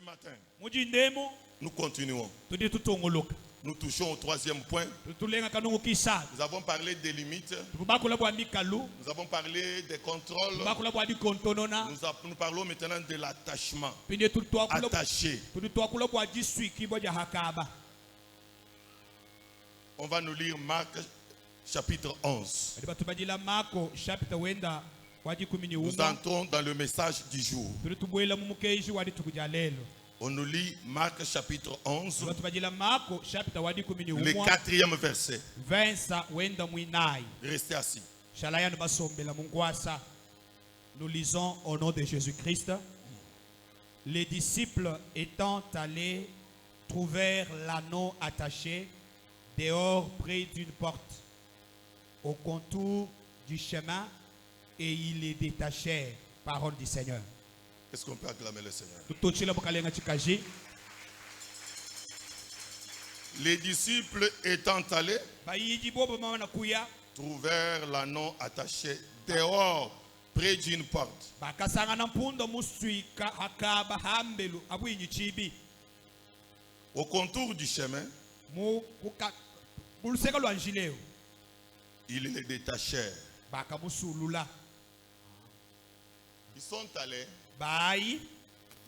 matin, nous continuons. Nous touchons au troisième point. Nous avons parlé des limites. Nous avons parlé des contrôles. Nous parlons maintenant de l'attachement. Attaché. On va nous lire Marc chapitre 11. Nous entrons dans le message du jour. On nous lit Marc chapitre 11, le 4e verset. Restez assis. Nous lisons au nom de Jésus-Christ. Les disciples étant allés trouvèrent l'anneau attaché dehors près d'une porte au contour du chemin et ils les détachèrent. Parole du Seigneur. Est-ce qu'on peut acclamer le Seigneur? Les disciples étant allés trouvèrent l'anneau attaché dehors près d'une porte. Au contour du chemin, ils les détachèrent. Ils sont allés.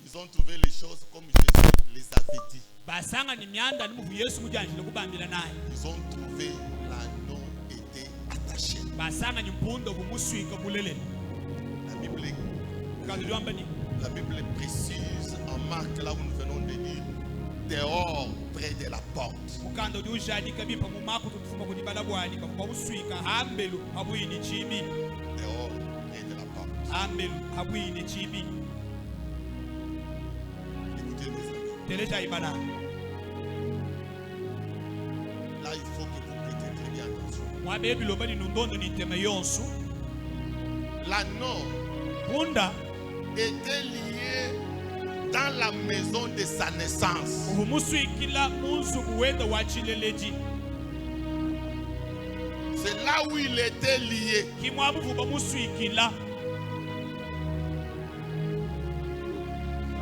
Ils ont trouvé les choses comme Jésus les avait dit. Ils ont trouvé l'anneau était attaché. La Bible précise en Marc, là où nous venons de lire, dehors près de la porte. Dehors près de la porte. Écoutez mes amis. Là, il faut que vous prêtez très bien attention. L'anneau était lié dans la maison de sa naissance. C'est là où il était lié.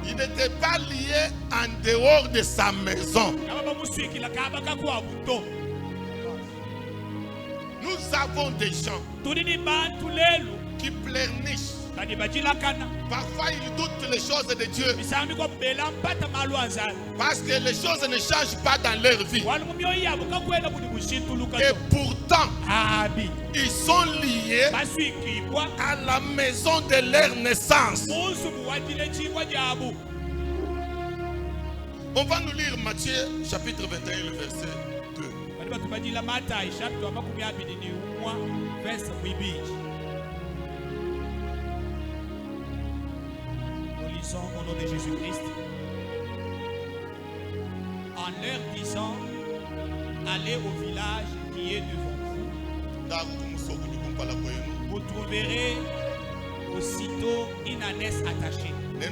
Il n'était pas lié en dehors de sa maison. Nous avons des gens qui pleurnichent. Parfois ils doutent les choses de Dieu. Parce que les choses ne changent pas dans leur vie. Et pourtant, ils sont liés à la maison de leur naissance. On va nous lire Matthieu chapitre 21, le verset 2. Nous lisons au nom de Jésus-Christ. En leur disant, allez au village qui est devant vous. Vous trouverez aussitôt une ânesse attachée et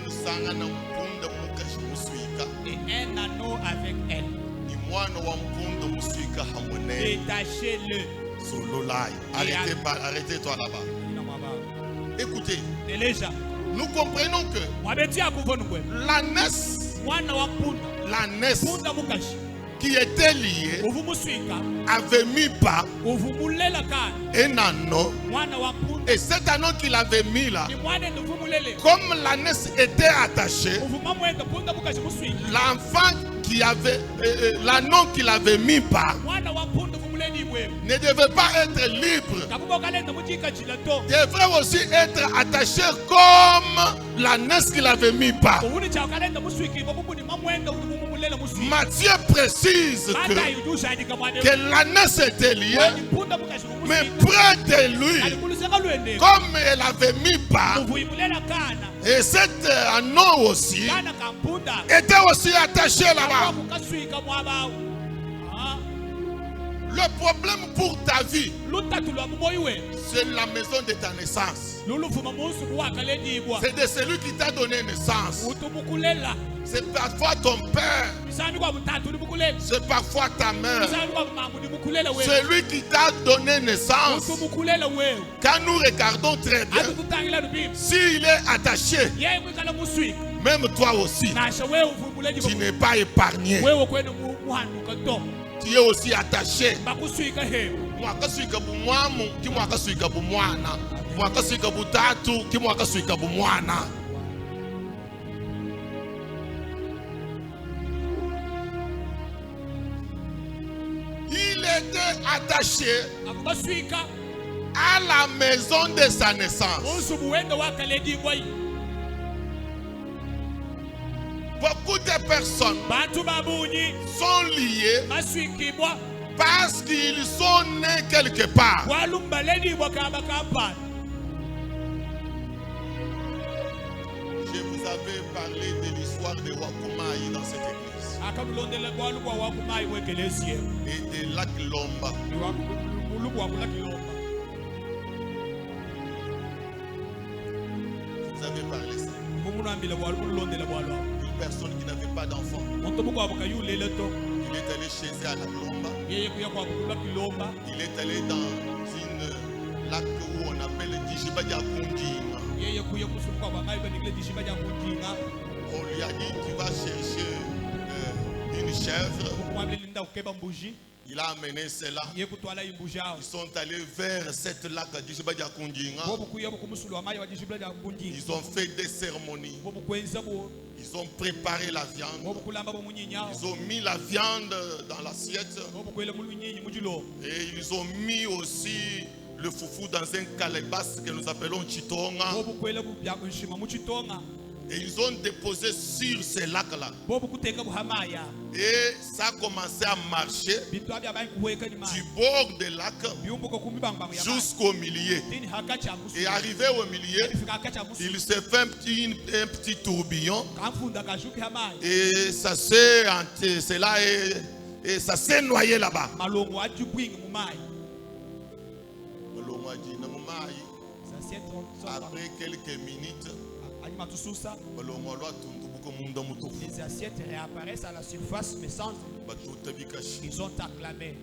un anneau avec elle. Détachez-le. Arrêtez-toi là-bas. Écoutez, nous comprenons que l'ânesse qui était liée avait mis bas un anneau. Et cet anneau qu'il avait mis là, comme l'ânesse était attachée, l'enfant qui avait l'anneau qu'il avait mis bas ne devait pas être libre, devrait aussi être attaché comme l'ânesse qu'il avait mis bas. Matthieu précise que l'ânesse était liée, mais près de lui, comme elle avait mis bas, et cet anneau aussi était aussi attaché là-bas. Le problème pour ta vie, c'est la maison de ta naissance. C'est de celui qui t'a donné naissance. C'est parfois ton père. C'est parfois ta mère. Celui qui t'a donné naissance. Quand nous regardons très bien, s'il est attaché, Même toi aussi, tu n'es pas épargné. Tu es aussi attaché. Il était attaché à la maison de sa naissance. Beaucoup de personnes sont liées parce qu'ils sont nés quelque part. Je vous avais parlé de l'histoire de Wakumaï dans cette église. Et de Lac Lomba. Vous avez parlé ça. Une personne qui n'avait pas d'enfant. Il est allé chez eux à Lac Lomba. Il est allé dans une lac où on appelle Dijibadia Kundinga. On lui a dit tu vas chercher une chèvre. Il a amené cela. Ils sont allés vers cette lac Dijibadia Kundinga. Ils ont fait des cérémonies. Ils ont préparé la viande. Ils ont mis la viande dans l'assiette. Et ils ont mis aussi le foufou dans un calebasse que nous appelons Chitonga. Et ils ont déposé sur ces lacs-là. Et ça a commencé à marcher du bord des lacs jusqu'au milieu. Et arrivé au milieu, il s'est fait un petit tourbillon. Et ça s'est noyé là-bas. Après quelques minutes, les assiettes réapparaissent à la surface, mais sans ils ont acclamé.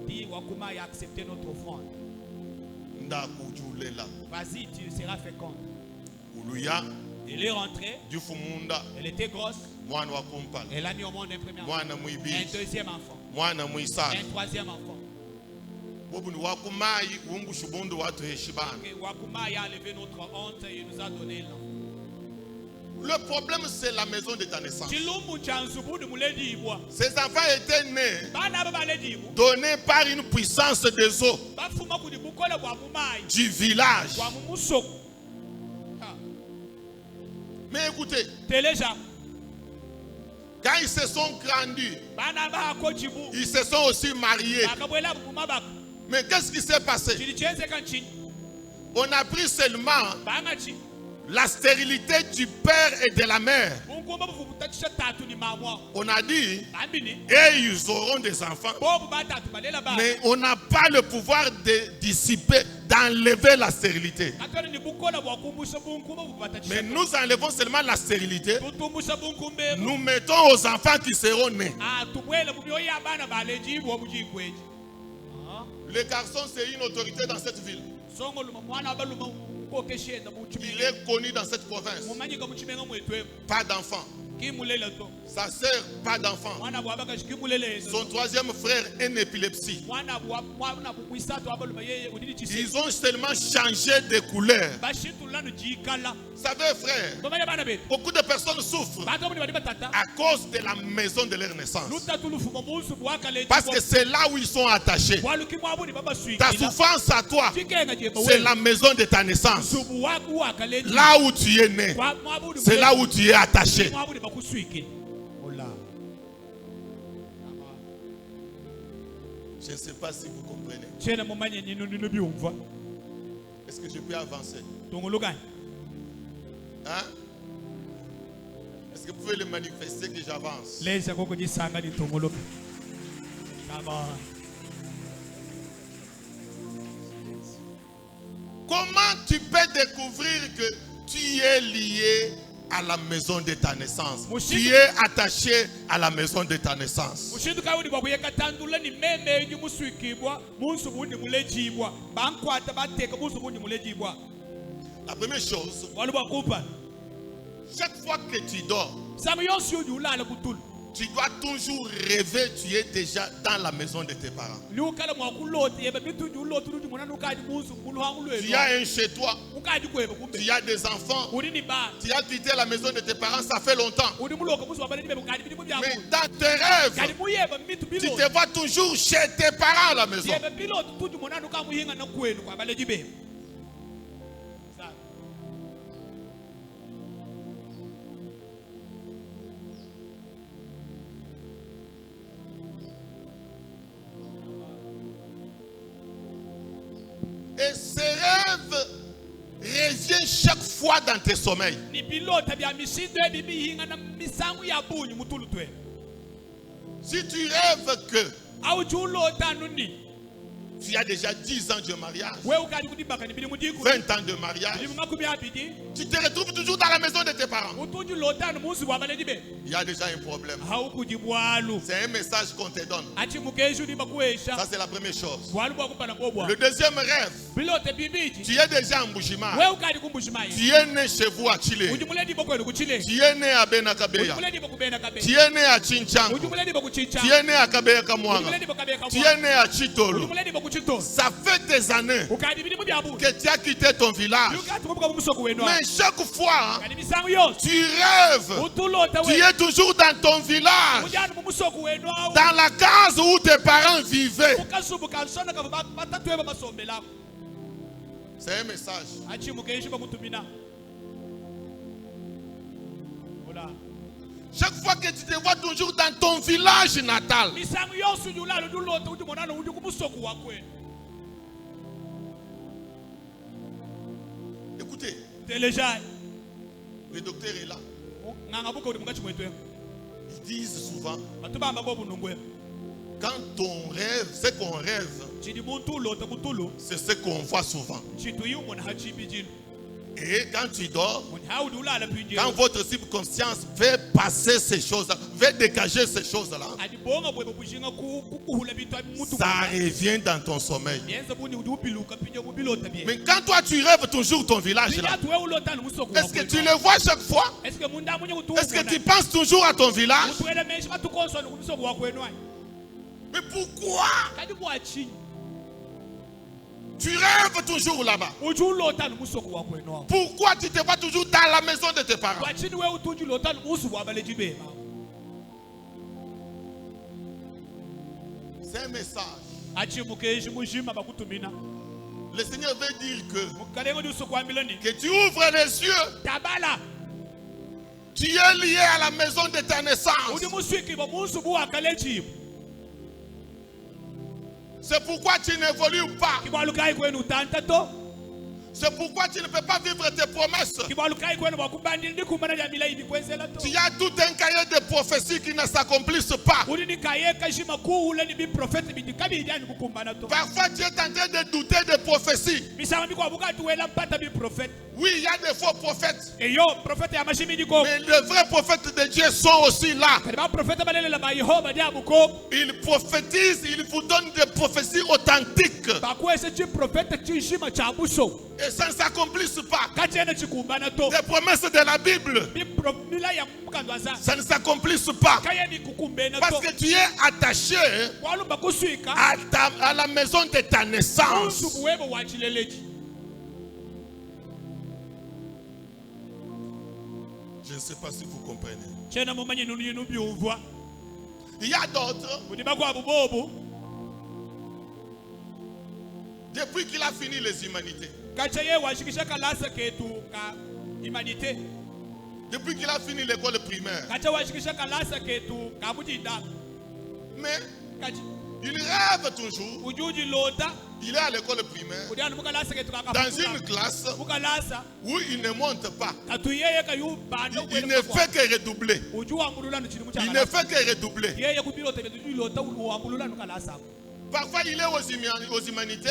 Dit Wakumaï a accepté notre offrande. Vas-y, tu seras fécond. Il est rentré. Elle était grosse. Elle a mis au monde un premier enfant, un deuxième enfant, un troisième enfant. Wakumaï a enlevé notre honte et nous a donné l'enfant. Le problème, c'est la maison de ta naissance. Ces enfants étaient nés, donnés par une puissance des eaux du village. Mais écoutez, quand ils se sont grandis, ils se sont aussi mariés. Mais qu'est-ce qui s'est passé? On a pris seulement la stérilité du père et de la mère. On a dit, et ils auront des enfants. Mais on n'a pas le pouvoir de dissiper, d'enlever la stérilité. Mais nous enlevons seulement la stérilité. Nous mettons aux enfants qui seront nés. Le garçon, c'est une autorité dans cette ville. Il est connu dans cette province. Pas d'enfant. Sa sœur, pas d'enfant. Son troisième frère, une épilepsie. Ils ont seulement changé de couleur. Vous savez, frère, beaucoup de personnes souffrent à cause de la maison de leur naissance. Parce que c'est là où ils sont attachés. Ta souffrance à toi, c'est la maison de ta naissance. Là où tu es né, c'est là où tu es attaché. Je ne sais pas si vous comprenez. Est-ce que je peux avancer? Hein? Est-ce que vous pouvez le manifester que j'avance? Comment tu peux découvrir que tu es lié à la maison de ta naissance? Tu es attaché à la maison de ta naissance. La première chose, chaque fois que tu dors, tu dois toujours rêver, tu es déjà dans la maison de tes parents. Tu as un chez toi, tu as des enfants, tu as quitté la maison de tes parents, ça fait longtemps. Mais dans tes rêves, tu te vois toujours chez tes parents à la maison. Et ces rêves reviennent chaque fois dans tes sommeils. Si tu rêves que tu as déjà 10 ans de mariage, 20 ans de mariage, tu te retrouves toujours dans la maison de tes parents. Il y a déjà un problème. C'est un message qu'on te donne. Ça, c'est la première chose. Le deuxième rêve, tu es déjà en Bushima. Tu es né chez vous à Chile. Tu es né à Benakabeya. Tu es né à Chinchangu. Tu es né à Kabeya Kamwanga. Tu es né à Chitolo. Ça fait des années que tu as quitté ton village. Mais chaque fois, tu rêves. Tu es toujours dans ton village. Dans la case où tes parents vivaient. C'est un message. Chaque fois que tu te vois toujours dans ton village natal. Écoutez, le docteur est là. Ils disent souvent, quand on rêve, ce qu'on rêve, c'est ce qu'on voit souvent. Et quand tu dors, quand votre subconscience veut passer ces choses-là, veut dégager ces choses-là, ça revient dans ton sommeil. Mais quand toi tu rêves toujours ton village là, est-ce que tu le vois chaque fois? Est-ce que tu penses toujours à ton village? Mais pourquoi? Tu rêves toujours là-bas. Pourquoi tu te vois toujours dans la maison de tes parents? C'est un message. Le Seigneur veut dire que tu ouvres les yeux. Tu es lié à la maison de ta naissance. C'est pourquoi tu n'évolues pas. C'est pourquoi tu ne peux pas vivre tes promesses. Tu as tout un cahier de prophéties qui ne s'accomplissent pas. Parfois tu es en train de douter des prophéties. Oui, il y a des faux prophètes. Mais les vrais prophètes de Dieu sont aussi là. Ils prophétisent, ils vous donnent des prophéties authentiques. Et ça ne s'accomplisse pas. Les promesses de la Bible, ça ne s'accomplisse pas. Parce que tu es attaché à la maison de ta naissance. Je ne sais pas si vous comprenez. Il y a d'autres. Depuis qu'il a fini les humanités. Depuis qu'il a fini l'école primaire. Mais il rêve toujours. Il est à l'école primaire. Dans une classe où il ne monte pas. Il ne fait que redoubler. Il ne fait que redoubler. Parfois il est aux humanités.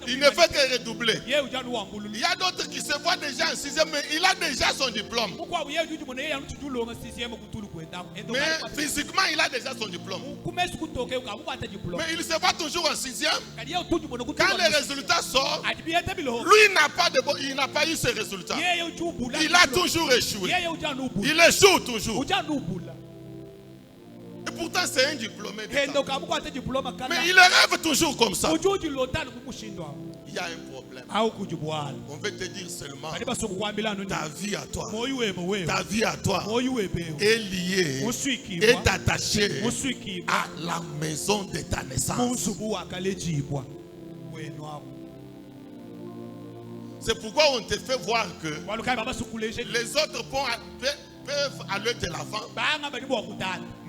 Il ne fait que redoubler. Il y a d'autres qui se voient déjà en 6e, mais il a déjà son diplôme. Mais physiquement, il a déjà son diplôme. Mais il se voit toujours en 6e. Quand les résultats sortent, lui il n'a pas eu ces résultats. Il a toujours échoué. Il échoue toujours. Et pourtant, c'est un diplômé. Mais il rêve toujours comme ça. Il y a un problème. On veut te dire seulement ta vie à toi. Ta vie à toi est liée, est attachée à la maison de ta naissance. C'est pourquoi on te fait voir que les autres peuvent aller de l'avant.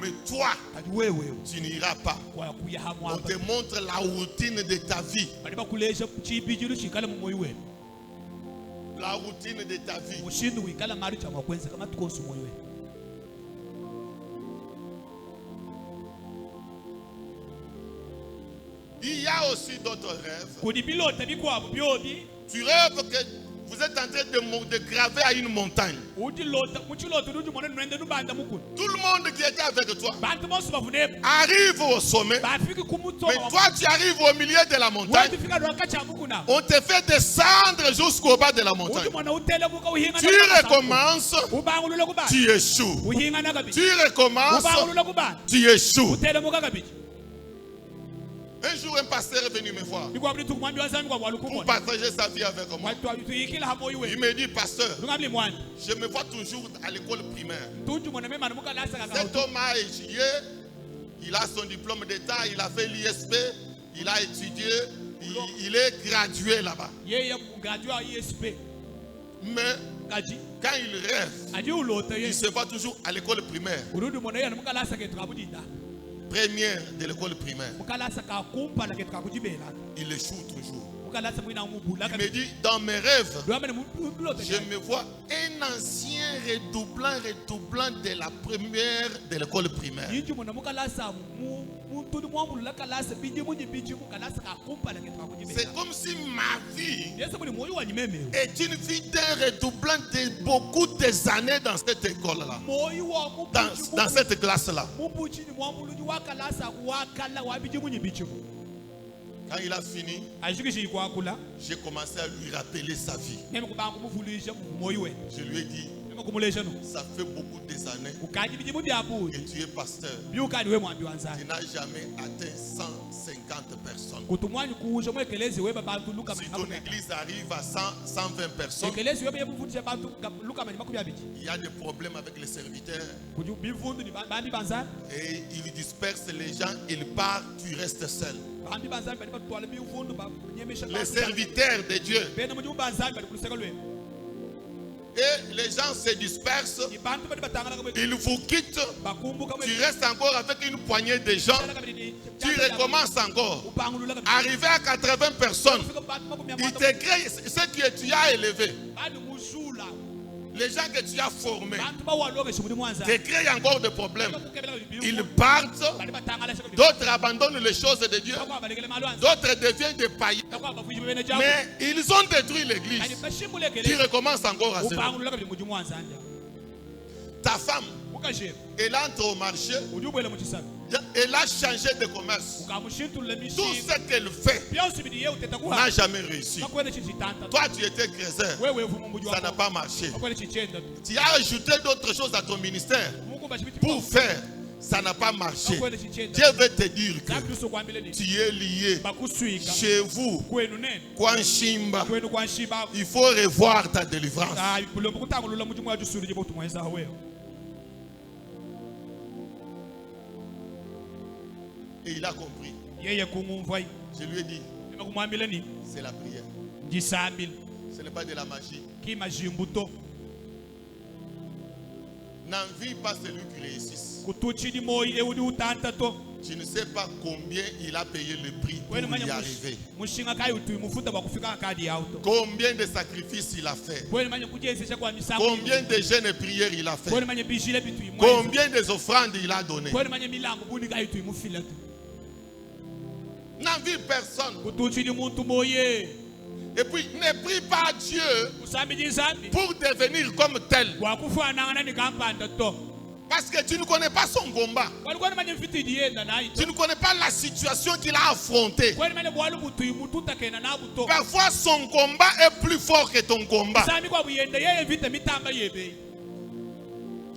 Mais toi, tu n'iras pas. On te montre la routine de ta vie. La routine de ta vie. Il y a aussi d'autres rêves. Tu rêves que vous êtes en train de graver à une montagne. Tout le monde qui était avec toi arrive au sommet. Mais toi, tu arrives au milieu de la montagne. On te fait descendre jusqu'au bas de la montagne. Tu recommences, tu échoues. Tu recommences, tu échoues. Un jour, un pasteur est venu me voir pour partager sa vie avec moi. Il me dit, pasteur, je me vois toujours à l'école primaire. Cet homme a étudié, il a son diplôme d'état, il a fait l'ISP, il a étudié, il est gradué là-bas. Mais quand il rêve, il se voit toujours à l'école primaire. Première de l'école primaire. Il échoue toujours. Il me dit, dans mes rêves, je me vois un ancien redoublant de la première de l'école primaire. C'est comme si ma vie est une vie d'un redoublant de beaucoup des années dans cette école-là. Dans cette classe-là. Quand il a fini, j'ai commencé à lui rappeler sa vie. Je lui ai dit, ça fait beaucoup des années que tu es pasteur. Tu n'as jamais atteint 150 personnes. Si ton église arrive à 120 personnes, il y a des problèmes avec les serviteurs. Et ils dispersent les gens, ils partent, tu restes seul. Les serviteurs de Dieu. Et les gens se dispersent, ils vous quittent, tu restes encore avec une poignée de gens, tu recommences encore. Arrivé à 80 personnes, ils te créent ce que tu as élevé. Les gens que tu as formés te créent encore des problèmes. Ils partent, d'autres abandonnent les choses de Dieu, d'autres deviennent des païens. Mais ils ont détruit l'église. Tu recommences encore à zéro. Ta femme, elle entre au marché, elle a changé de commerce. Tout ce qu'elle fait n'a jamais réussi. Toi, tu étais créateur, ça n'a pas marché. Tu as ajouté d'autres choses à ton ministère pour faire, ça n'a pas marché. Dieu veut te dire que tu es lié chez vous. Kwanshimba. Il faut revoir ta délivrance. Et il a compris. Je lui ai dit, c'est la prière. Ce n'est pas de la magie. N'envie pas celui qui réussit. Tu ne sais pas combien il a payé le prix pour y arriver. Combien de sacrifices il a fait. Combien de jeûnes et prières il a fait. Combien de offrandes il a donné. n'envie personne. Et puis ne prie pas Dieu pour devenir comme tel. Parce que tu ne connais pas son combat. Tu ne connais pas la situation qu'il a affrontée. Parfois son combat est plus fort que ton combat.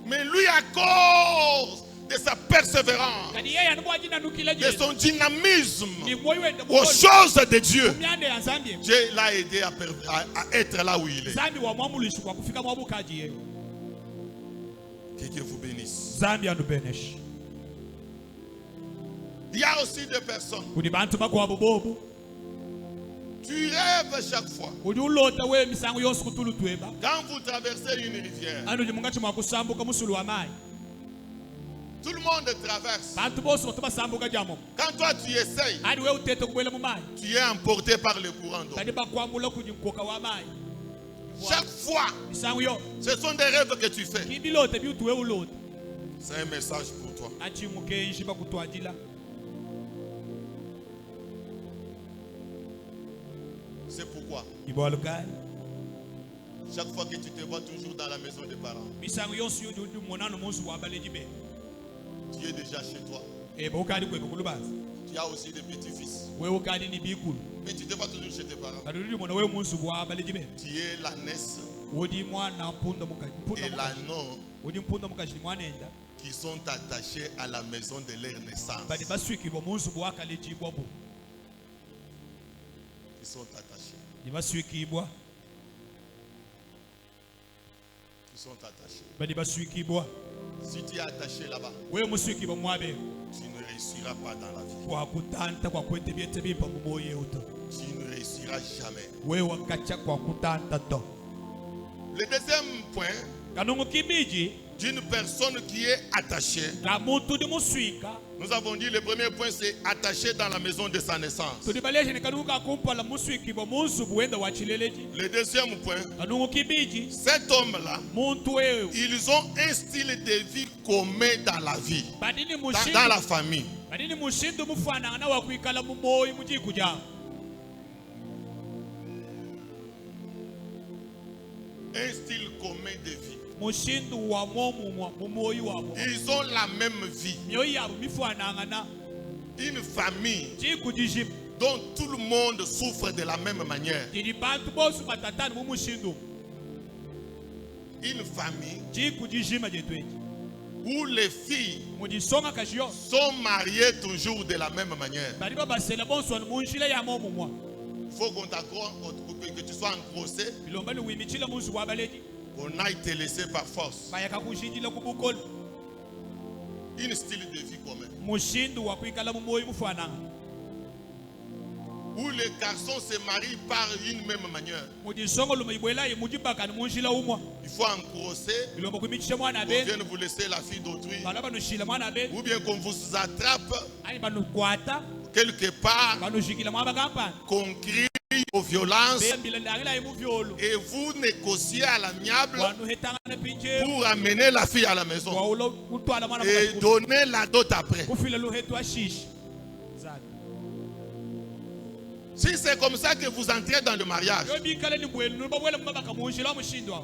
Mais lui, à cause de sa persévérance, de son dynamisme aux choses de Dieu, Dieu l'a aidé à être là où il est. Que Dieu vous bénisse. Il y a aussi des personnes. Tu rêves chaque fois. Quand vous traversez une rivière, tout le monde traverse. Quand toi tu essayes, tu es emporté par le courant d'eau. Chaque fois, ce sont des rêves que tu fais. C'est un message pour toi. C'est pourquoi chaque fois que tu te vois toujours dans la maison des parents, tu es déjà chez toi. Tu as aussi des petits-fils. Mais tu te vois toujours chez tes parents. Tu es la naisse et l'anneau qui sont attachés à la maison de leur naissance. Ils sont attachés. Ils sont attachés. Si tu es attaché là-bas, tu ne réussiras pas dans la vie. Tu ne réussiras jamais. Le deuxième point d'une personne qui est attachée, nous avons dit le premier point c'est attaché dans la maison de sa naissance. Le deuxième point, cet homme-là, ils ont un style de vie commun dans la vie, dans la famille. Un style commun de vie. Ils ont la même vie. Une famille dont tout le monde souffre de la même manière. Une famille où les filles sont mariées toujours de la même manière. Il faut qu'on t'accorde, que tu sois engrossé, qu'on aille te laisser par force. Une style de vie commun. Où les garçons se marient par une même manière. Il faut engrosser pour bien vous laisser la fille d'autrui. Ou bien qu'on vous attrape quelque part, qu'on crie aux violences et vous négociez à l'amiable pour amener la fille à la maison et donner la dot après. Si c'est comme ça que vous entrez dans le mariage,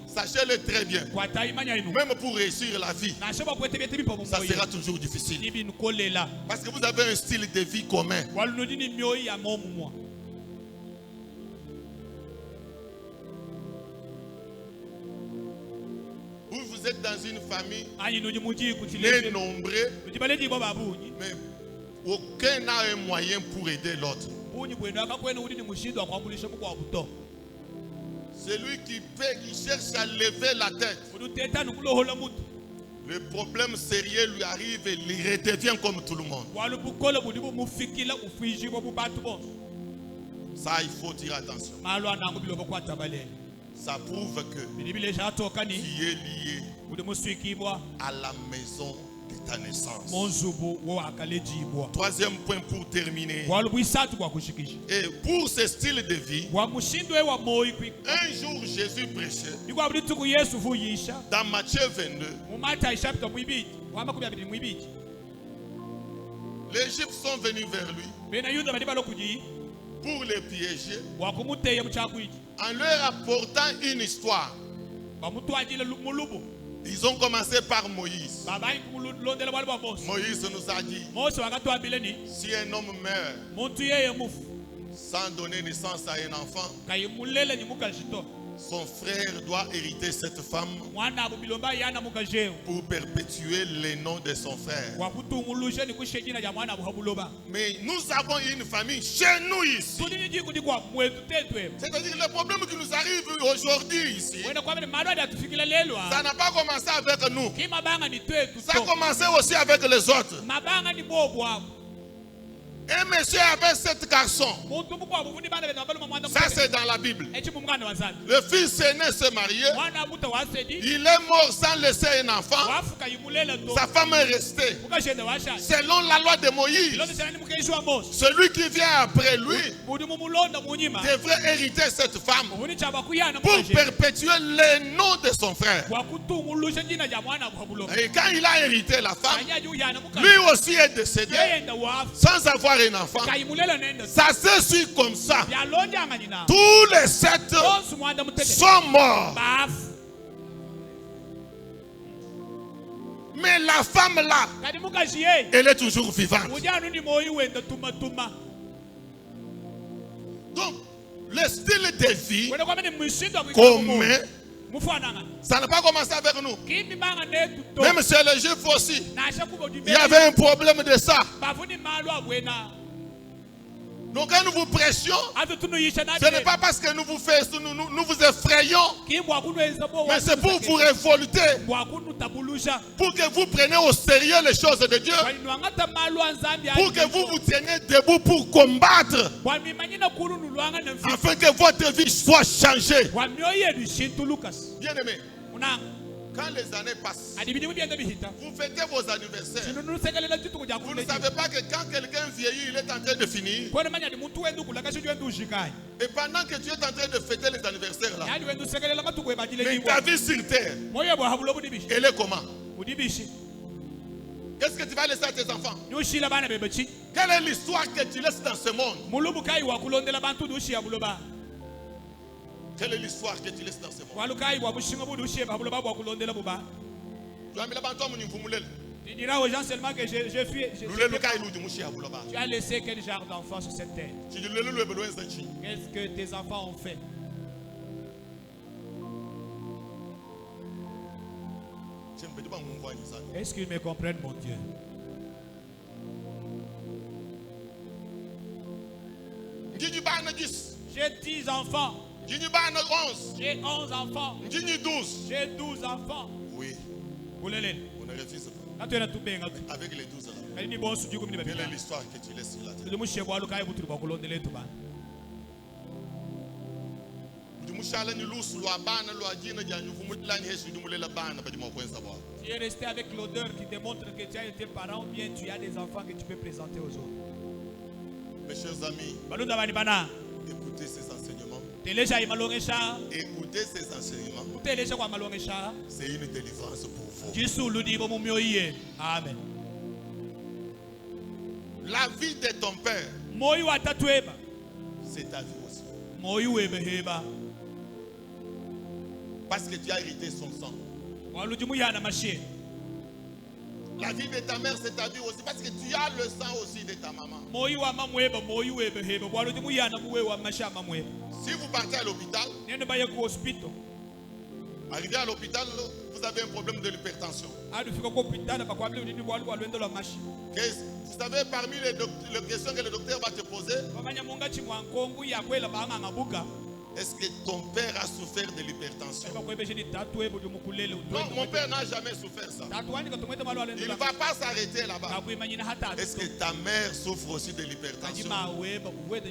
sachez-le très bien, même pour réussir la vie, ça sera toujours difficile. Parce que vous avez un style de vie commun. Vous êtes dans une famille les nombreux, mais aucun n'a un moyen pour aider l'autre. Celui qui paie, qui cherche à lever la tête, le problème sérieux lui arrive et il redevient comme tout le monde. Ça, il faut dire attention. Ça prouve que tu es lié à la maison de ta naissance. Troisième point pour terminer. Et pour ce style de vie, un jour Jésus prêchait dans Matthieu 22. Les Juifs sont venus vers lui pour les piéger en leur apportant une histoire. Ils ont commencé par Moïse. Moïse nous a dit, si un homme meurt sans donner naissance à un enfant, son frère doit hériter cette femme pour perpétuer le nom de son frère. Mais nous avons une famille chez nous ici. C'est-à-dire que le problème qui nous arrive aujourd'hui ici, ça n'a pas commencé avec nous. Ça a commencé aussi avec les autres. Un monsieur avait 7 garçons. Ça c'est dans la Bible. Le fils aîné se mariait. Il est mort sans laisser un enfant. Sa femme est restée. Selon la loi de Moïse, celui qui vient après lui devrait hériter cette femme pour perpétuer le nom de son frère. Et quand il a hérité la femme, lui aussi est décédé sans avoir un enfant. Ça se suit comme ça. Tous les 7 sont morts. Mais la femme là, elle est toujours vivante. Donc, le style de vie commun, ça n'a pas commencé avec nous. Même chez les Juifs aussi, il y avait un problème de ça. Donc quand nous vous prêchions, ce n'est pas parce que nous vous effrayons, mais c'est pour vous révolter, pour que vous preniez au sérieux les choses de Dieu, pour que vous vous teniez debout pour combattre, afin que votre vie soit changée. Bien-aimés, quand les années passent, vous fêtez vos anniversaires. Vous ne savez pas que quand quelqu'un vieillit, il est en train de finir. Et pendant que tu es en train de fêter les anniversaires là, mais ta vie sur terre, elle est comment? Qu'est-ce que tu vas laisser à tes enfants? Quelle est l'histoire que tu laisses dans ce monde? Quelle est l'histoire que tu laisses dans ce monde? Tu diras aux gens seulement que tu as laissé quel genre d'enfant sur cette terre? Qu'est-ce que tes enfants ont fait? Est-ce qu'ils me comprennent, mon Dieu? J'ai 10 enfants. J'ai 11 enfants. J'ai 12 enfants. Oui. On ne refuse pas. Avec les 12 là, quelle est l'histoire que tu laisses sur la terre? Tu es resté avec l'odeur qui démontre que tu as été parent ou bien tu as des enfants que tu peux présenter aux autres. Mes chers amis, écoutez ces enseignements. Écoutez ces enseignements. C'est une délivrance pour vous. Amen. La vie de ton père, c'est ta vie aussi. Parce que tu as hérité son sang. La vie de ta mère, c'est ta vie aussi. Parce que tu as le sang aussi de ta maman. Si vous partez à l'hôpital, arrivé à l'hôpital, vous avez un problème de l'hypertension. Vous savez, parmi les questions que le docteur va te poser, est-ce que ton père a souffert de l'hypertension? Non, mon père n'a jamais souffert ça. Il ne va pas s'arrêter là-bas. Est-ce que ta mère souffre aussi de l'hypertension?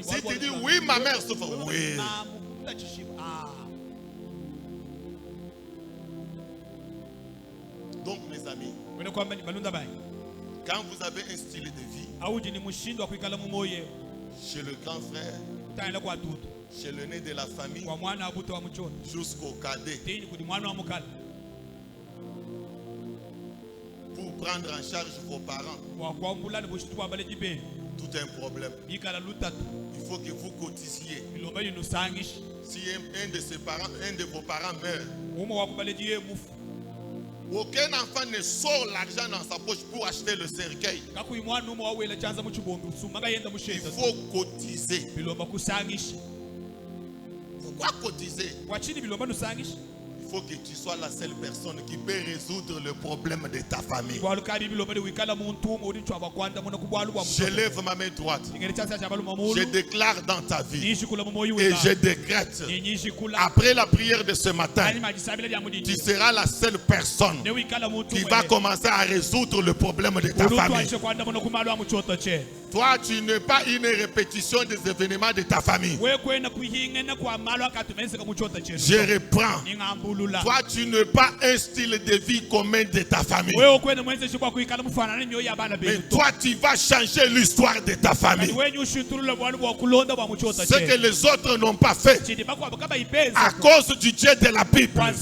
Si tu dis oui, ma mère souffre, oui. Donc mes amis, quand vous avez un style de vie, chez le grand frère, chez l'aîné de la famille, jusqu'au cadet, pour prendre en charge vos parents. Tout un problème. Il faut que vous cotisiez. Si un de ses parents, un de vos parents meurt, aucun enfant ne sort l'argent dans sa poche pour acheter le cercueil. Il faut cotiser. Pourquoi cotiser? Il faut que tu sois la seule personne qui peut résoudre le problème de ta famille. Je lève ma main droite. Je déclare dans ta vie et je décrète, après la prière de ce matin, tu seras la seule personne qui va commencer à résoudre le problème de ta famille. Toi, tu n'es pas une répétition des événements de ta famille. Je reprends. Toi, tu n'es pas un style de vie commun de ta famille. Mais toi, tu vas changer l'histoire de ta famille. Ce que les autres n'ont pas fait, à cause du Dieu de la Bible, à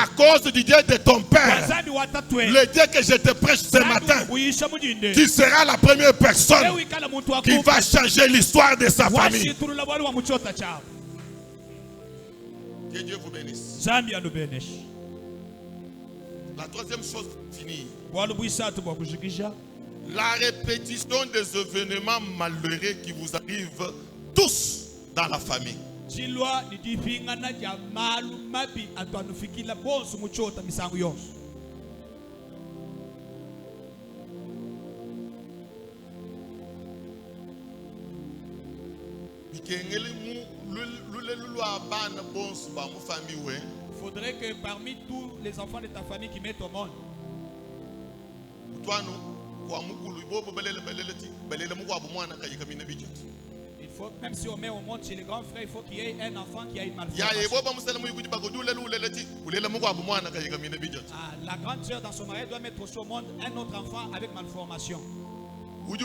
cause du Dieu de ton père, le Dieu que je te prêche ce matin, tu seras la première personne qui va changer l'histoire de sa famille. Que Dieu vous bénisse. La troisième chose pour finir. La répétition des événements malheureux qui vous arrivent tous dans la famille. Il faudrait que parmi tous les enfants de ta famille qui mettent au monde, il faut, même si on met au monde chez les grands frères, il faut qu'il y ait un enfant qui a une malformation. La grande sœur dans son mariage doit mettre au monde un autre enfant avec malformation. Le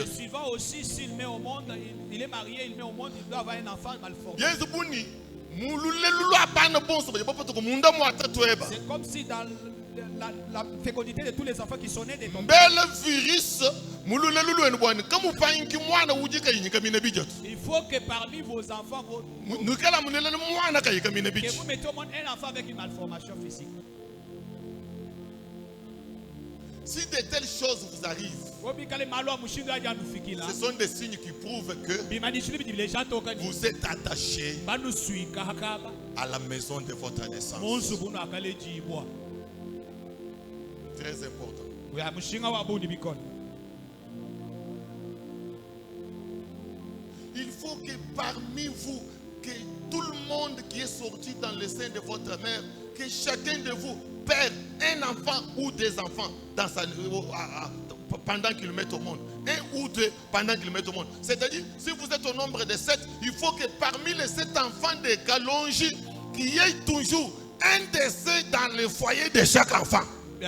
suivant aussi, s'il met au monde, il est marié, il met au monde, il doit avoir un enfant malformé. C'est comme si dans la fécondité de tous les enfants qui sont nés de ton père, il faut que parmi vos enfants, que vous mettez au monde un enfant avec une malformation physique. Si de telles choses vous arrivent, ce sont des signes qui prouvent que vous êtes attaché à la maison de votre naissance. Très important. Il faut que parmi vous, que tout le monde qui est sorti dans le sein de votre mère, que chacun de vous perd un enfant ou des enfants dans pendant qu'il met au monde. Un ou deux pendant qu'il met au monde. C'est-à-dire, si vous êtes au nombre de 7, il faut que parmi les 7 enfants de Kalonji, qu'il y ait toujours un décès dans le foyer de chaque enfant. Oh,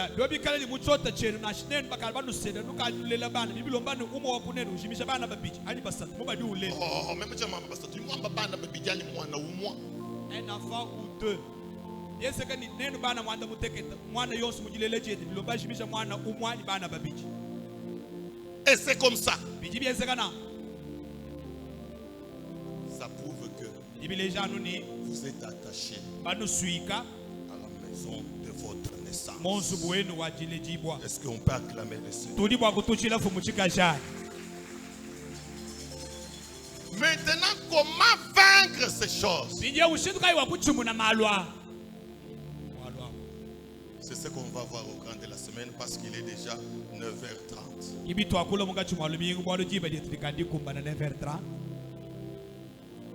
un enfant ou deux. Et c'est comme ça. Ça prouve que vous êtes attaché à la maison de votre naissance. Est-ce qu'on peut acclamer le Seigneur? Maintenant, comment vaincre ces choses? C'est ce qu'on va voir au cours de la semaine parce qu'il est déjà 9h30.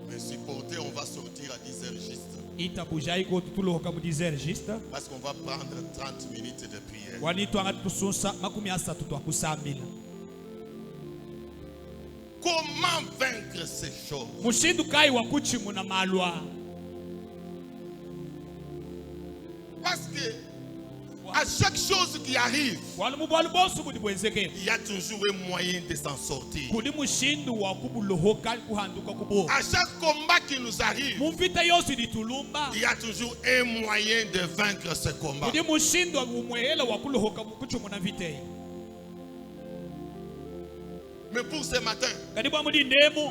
Mais supporter, on va sortir à 10h juste. Parce qu'on va prendre 30 minutes de prière. Comment vaincre ces choses? Parce que À chaque chose qui arrive, il y a toujours un moyen de s'en sortir. À chaque combat qui nous arrive, il y a toujours un moyen de vaincre ce combat. Mais pour ce matin,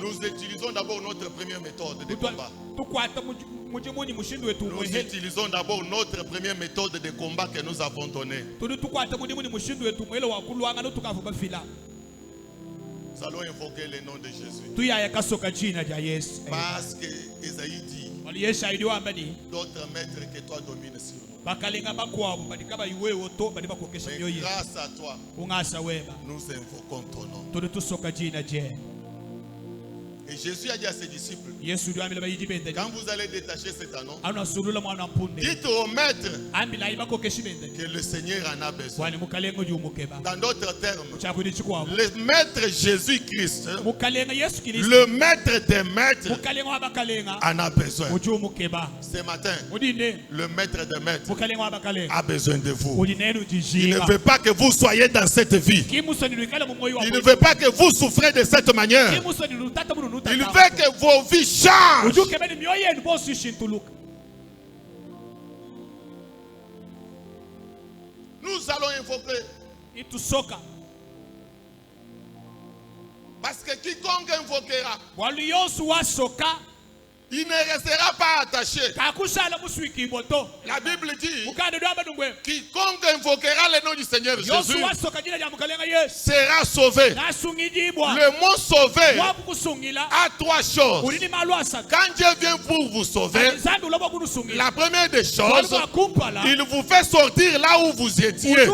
nous utilisons d'abord notre première méthode de combat. Nous utilisons d'abord notre première méthode de combat que nous avons donnée. Nous allons invoquer le nom de Jésus. Parce que Esaïe dit, d'autres maîtres que toi dominent sur nous. Mais grâce à toi, nous invoquons ton nom. Et Jésus a dit à ses disciples, quand vous allez détacher cet anneau, dites au maître que le Seigneur en a besoin. Dans d'autres termes, le maître Jésus-Christ, le maître des maîtres, en a besoin. Ce matin, le maître des maîtres a besoin de vous. Il ne veut pas que vous soyez dans cette vie. Il ne veut pas que vous souffrez de cette manière. Il veut que vos vies changent. Nous allons invoquer. Parce que quiconque invoquera, il ne restera pas attaché. La Bible dit, quiconque invoquera le nom du Seigneur Jésus sera sauvé. Le mot sauver a trois choses. Quand Dieu vient pour vous sauver, la première des choses, il vous fait sortir là où vous étiez.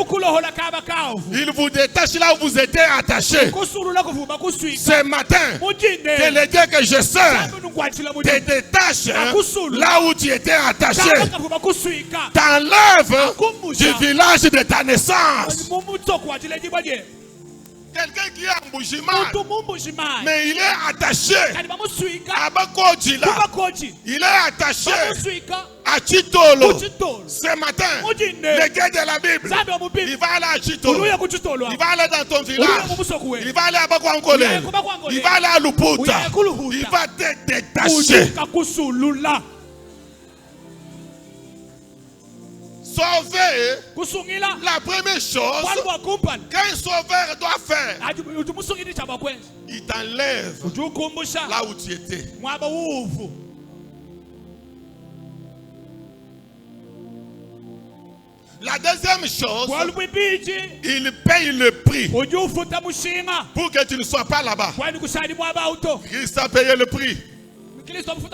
Il vous détache là où vous étiez attaché. Ce matin, que le Dieu que je sers te détache là où tu étais attaché. T'enlèves du village de ta naissance. Quelqu'un qui est en Bujiman, mais il est attaché à Bakodjila. Il est attaché à Chitolo. Ce matin, le gars de la Bible, il va aller à Chitolo. Il va aller dans ton village. Il va aller à Bakwankole. Il va aller à Luputa. Il va te détacher. Sauver, la première chose qu'un sauveur doit faire, il t'enlève là où tu étais. La deuxième chose, il paye le prix pour que tu ne sois pas là-bas. Christ a payé le prix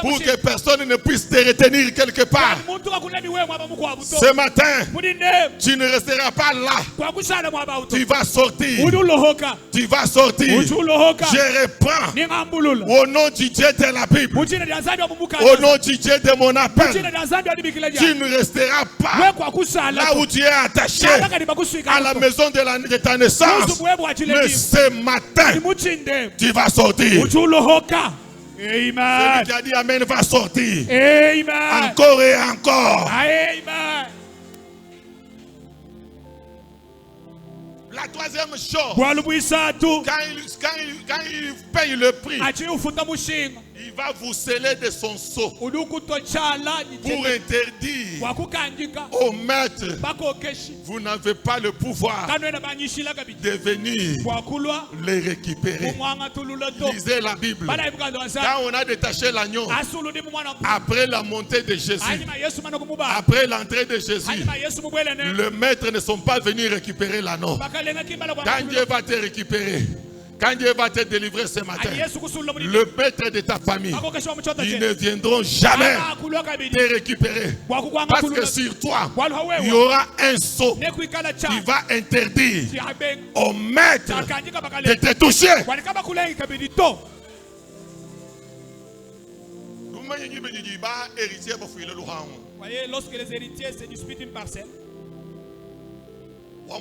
pour que personne ne puisse te retenir quelque part. Ce matin, tu ne resteras pas là. Tu vas sortir. Tu vas sortir. Je reprends au nom du Dieu de la Bible, au nom du Dieu de mon appel. Tu ne resteras pas là où tu es attaché à la maison de ta naissance. Mais ce matin, tu vas sortir. Amen. Celui qui a dit Amen va sortir. Amen. Encore et encore. Amen. La troisième chose, quand il paye le prix, il va vous sceller de son sceau pour interdire au maître, vous n'avez pas le pouvoir de venir les récupérer. Lisez la Bible. Quand on a détaché l'agneau, après la montée de Jésus, après l'entrée de Jésus, le maître ne sont pas venus récupérer l'anneau. Quand Dieu va te récupérer, quand Dieu va te délivrer ce matin, le maître de ta famille, ils ne viendront jamais te récupérer. Parce que sur toi, il y aura un sceau qui va interdire au maître de te toucher. Voyez, lorsque les héritiers se disputent une parcelle, c'est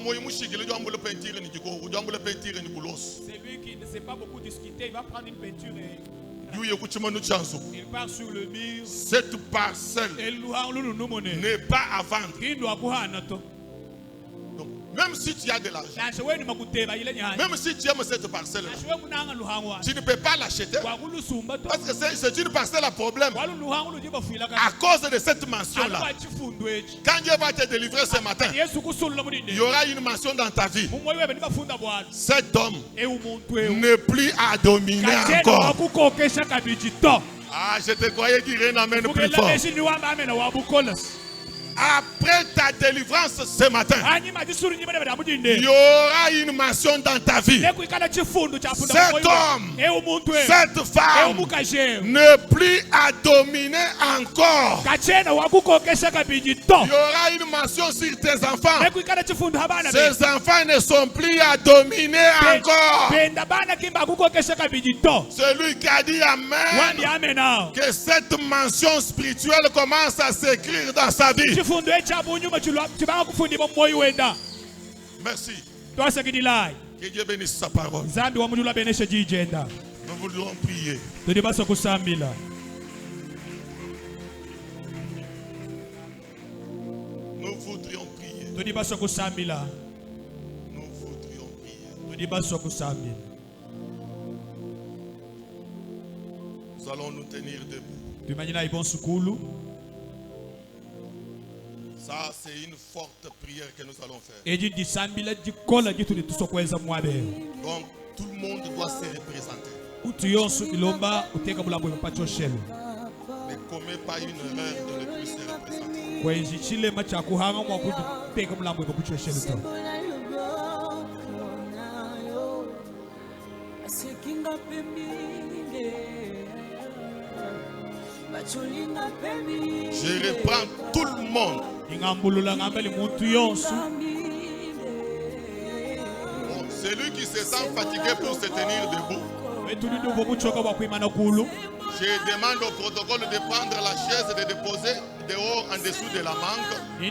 lui qui ne sait pas beaucoup discuter, il va prendre une peinture et il part sur le mur. Cette parcelle n'est pas à vendre. Même si tu as de l'argent, même si tu aimes cette parcelle, tu ne peux pas l'acheter parce que c'est une parcelle à problème. À cause de cette mention-là, quand Dieu va te délivrer ce matin, il y aura une mention dans ta vie. Cet homme n'est plus à dominer encore. Ah, je te croyais dire un amen plus fort. Après ta délivrance ce matin, il y aura une mention dans ta vie. Cet homme, cette femme ne plus à dominer encore. Il y aura une mention sur tes enfants. Ces enfants ne sont plus à dominer encore. Celui qui a dit amen, que cette mention spirituelle commence à s'écrire dans sa vie. Merci. Que Dieu bénisse sa parole. Nous voulons prier. Nous voudrions prier. Nous voudrions prier. Nous allons nous tenir debout. Ça, c'est une forte prière que nous allons faire. Donc, tout le monde doit se représenter. Ne commets pas une erreur de ne plus se représenter. Je reprends tout le monde. Bon, celui qui se sent fatigué pour se tenir debout, je demande au protocole de prendre la chaise et de déposer dehors en dessous de la mangue. Il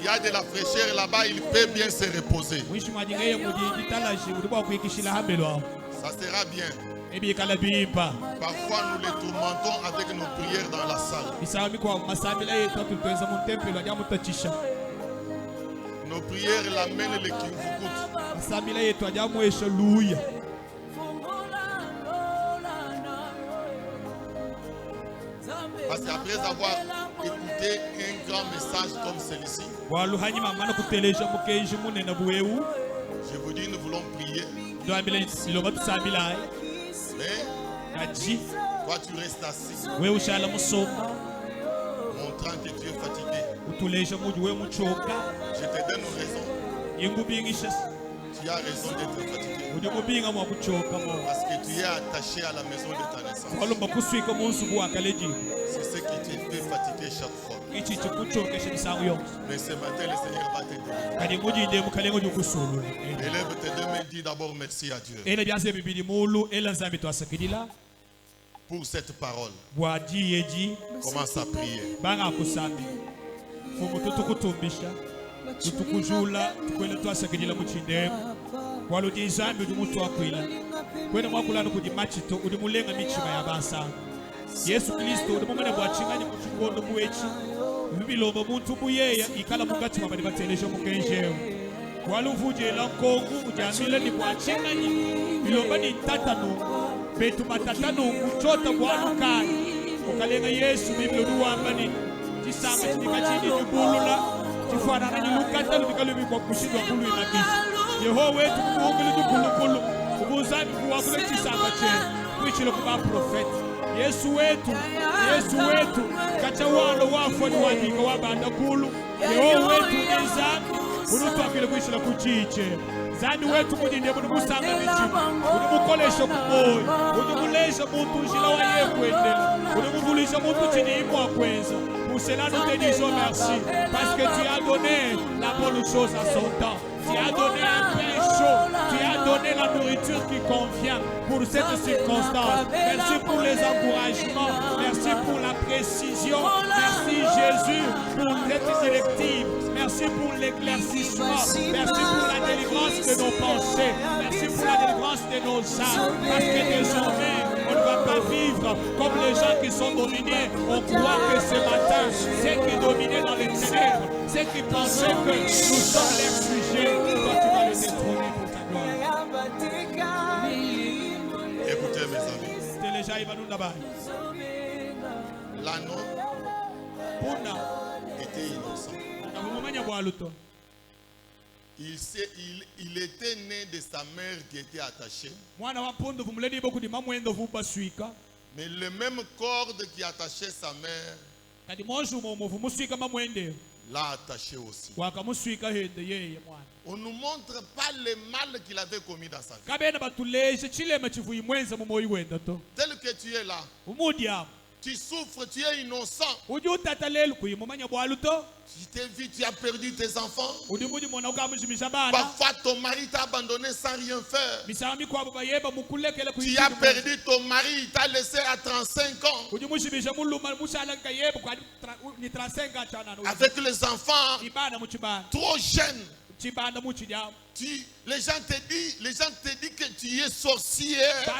y a de la fraîcheur là-bas, il peut bien se reposer. Ça sera bien. Parfois nous les tourmentons avec nos prières dans la salle. Nos prières l'amènent le Kimvukut. Parce qu'après avoir écouté un grand message comme celui-ci, je vous dis, nous voulons prier. Mais toi tu restes assis, montrant que tu es fatigué. Je te donne raison. Tu as raison d'être fatigué. Parce que tu es attaché à la maison de ta naissance. C'est ce qui te fait fatiguer chaque fois. Mais ce matin, le Seigneur va t'aider. Élève tes deux mains, dis d'abord merci à Dieu pour cette parole. Commence à prier. Yesu Kristo uri mumene bwachinganye mu kikondo bwechi bibilombo muntu buyeya ikala mugati mabali bateleje mukenjewe waluvuje la kongu ujamile ni bwachinganye bilomba ni tatano betu matatano kuchota bwalukai ukalenga Yesu biblo duwambani kisanga kidikachini dubulula kifanana ni lukata lubikalubi kwa kushindwa kulu inabisi Yehova wetu kuongele dubulukulu ubuzami kuwakule kisanga che kwichilo kuba profeti Yesu wetu kacha walo wafo ni wajika wabanda kulu Yehova wetu nizami unutwakile kwishila kuchiche zani wetu kujinde bunu musanga michimu unukolesha kumoyo unumulesha muntu ujila wa yekwendela unumuvulisha muntu chini imwa kwenza pour cela nous te disons merci parce que tu as donné la bonne chose à son temps tu as donné un pain chaud tu as donné la nourriture qui convient pour cette circonstance merci pour les encouragements merci pour la précision merci Jésus pour cette directive merci pour l'éclaircissement merci pour la délivrance de nos pensées merci pour la délivrance de nos âmes parce que désormais on ne va pas de vivre comme les gens qui sont dominés. On croit que ce matin, ceux qui dominaient dans les ténèbres, ceux qui pensaient que nous sommes leurs sujets, toi tu vas les détrôner pour ta gloire. Écoutez mes amis, l'anneau était innocent. Il était né de sa mère qui était attachée. Mais le même corde qui attachait sa mère l'a attaché aussi. On ne nous montre pas le mal qu'il avait commis dans sa vie. Tel que tu es là, tu souffres, tu es innocent. Tu t'es vu, tu as perdu tes enfants. Parfois ton mari t'a abandonné sans rien faire. Tu as perdu ton mari, il t'a laissé à 35 ans. Avec les enfants trop jeunes. Les gens te disent que tu es sorcière.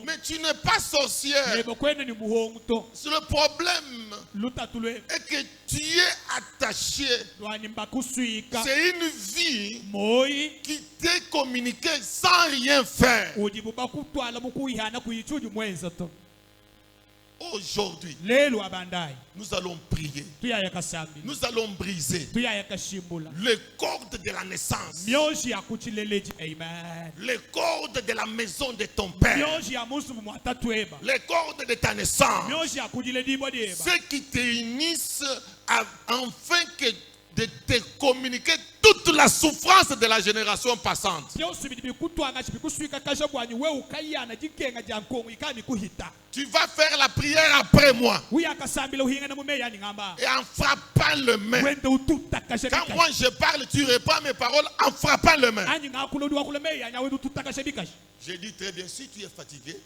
Mais tu n'es pas sorcière. Le problème est que tu es attaché. C'est une vie qui t'est communiquée sans rien faire. Aujourd'hui, nous allons prier. Nous allons briser les cordes de la naissance, les cordes de la maison de ton père, les cordes de ta naissance, ceux qui te unissent afin de te communiquer toute la souffrance de la génération passante. Tu vas faire la prière après moi. Et en frappant le main. Quand moi je parle, tu réponds mes paroles en frappant le main. J'ai dit très bien, si tu es fatigué,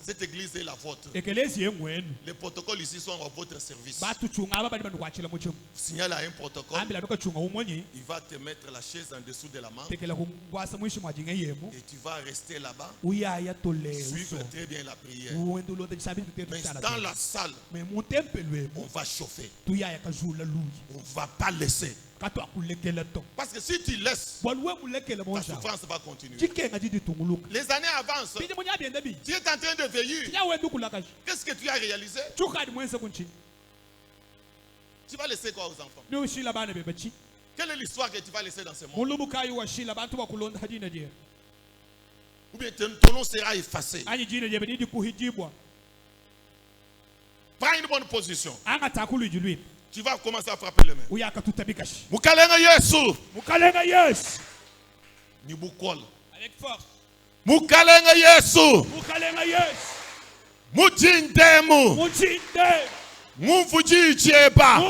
cette église est la vôtre. Les protocoles ici sont à votre service. Signale à un protocole. Il va te mettre la chaise en dessous de la main. Et tu vas rester là-bas. Suivre très bien la prière. Mais dans la salle, on va chauffer. On ne va pas laisser. Parce que si tu laisses, ta souffrance va continuer. Les années avancent. Tu es en train de veiller. Qu'est-ce que tu as réalisé? Tu vas laisser quoi aux enfants? Quelle est l'histoire que tu vas laisser dans ce monde? Ou bien ton nom sera effacé. Prends une bonne position. Tu vas commencer à frapper le main. Mukalenga Yesu. Nibukol. Avec force. Mukalenga Yesu. Mujindemu. Muvujijeba.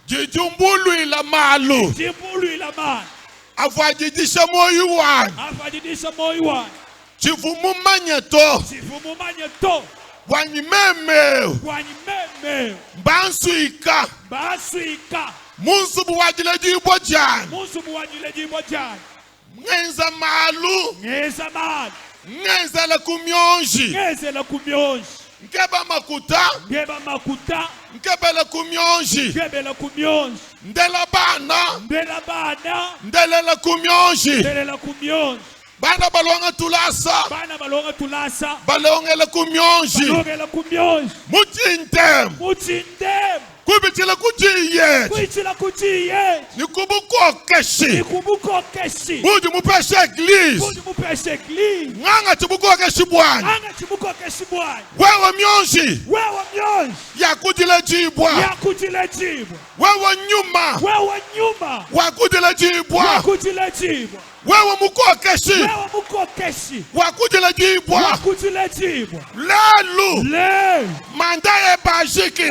Jijumbulu ila malu. Avajidisha moyuwan. Chivumumanyeto. Wanyimeme. Bansuika. Munsubu wajile jibojan. Ngenza malu. Ngenza la kumyonji. Nkeba makuta. Nkeba la kumyonji. Ndela bana. Ndela la kumyonji. Bana balonga tulasa. Balonga la kumyonji. Muchintem. Kubitila kujiye. Nikubuko keshi. Uji mupeshe église. Nganga chibuko keshi bwani. Wewe myonji. Yakujile jibwa. Wewe nyuma. Wakujile jibwa. Wewe muko keshi. Wakujile jibwa. Lelu. Mandaye bajiki.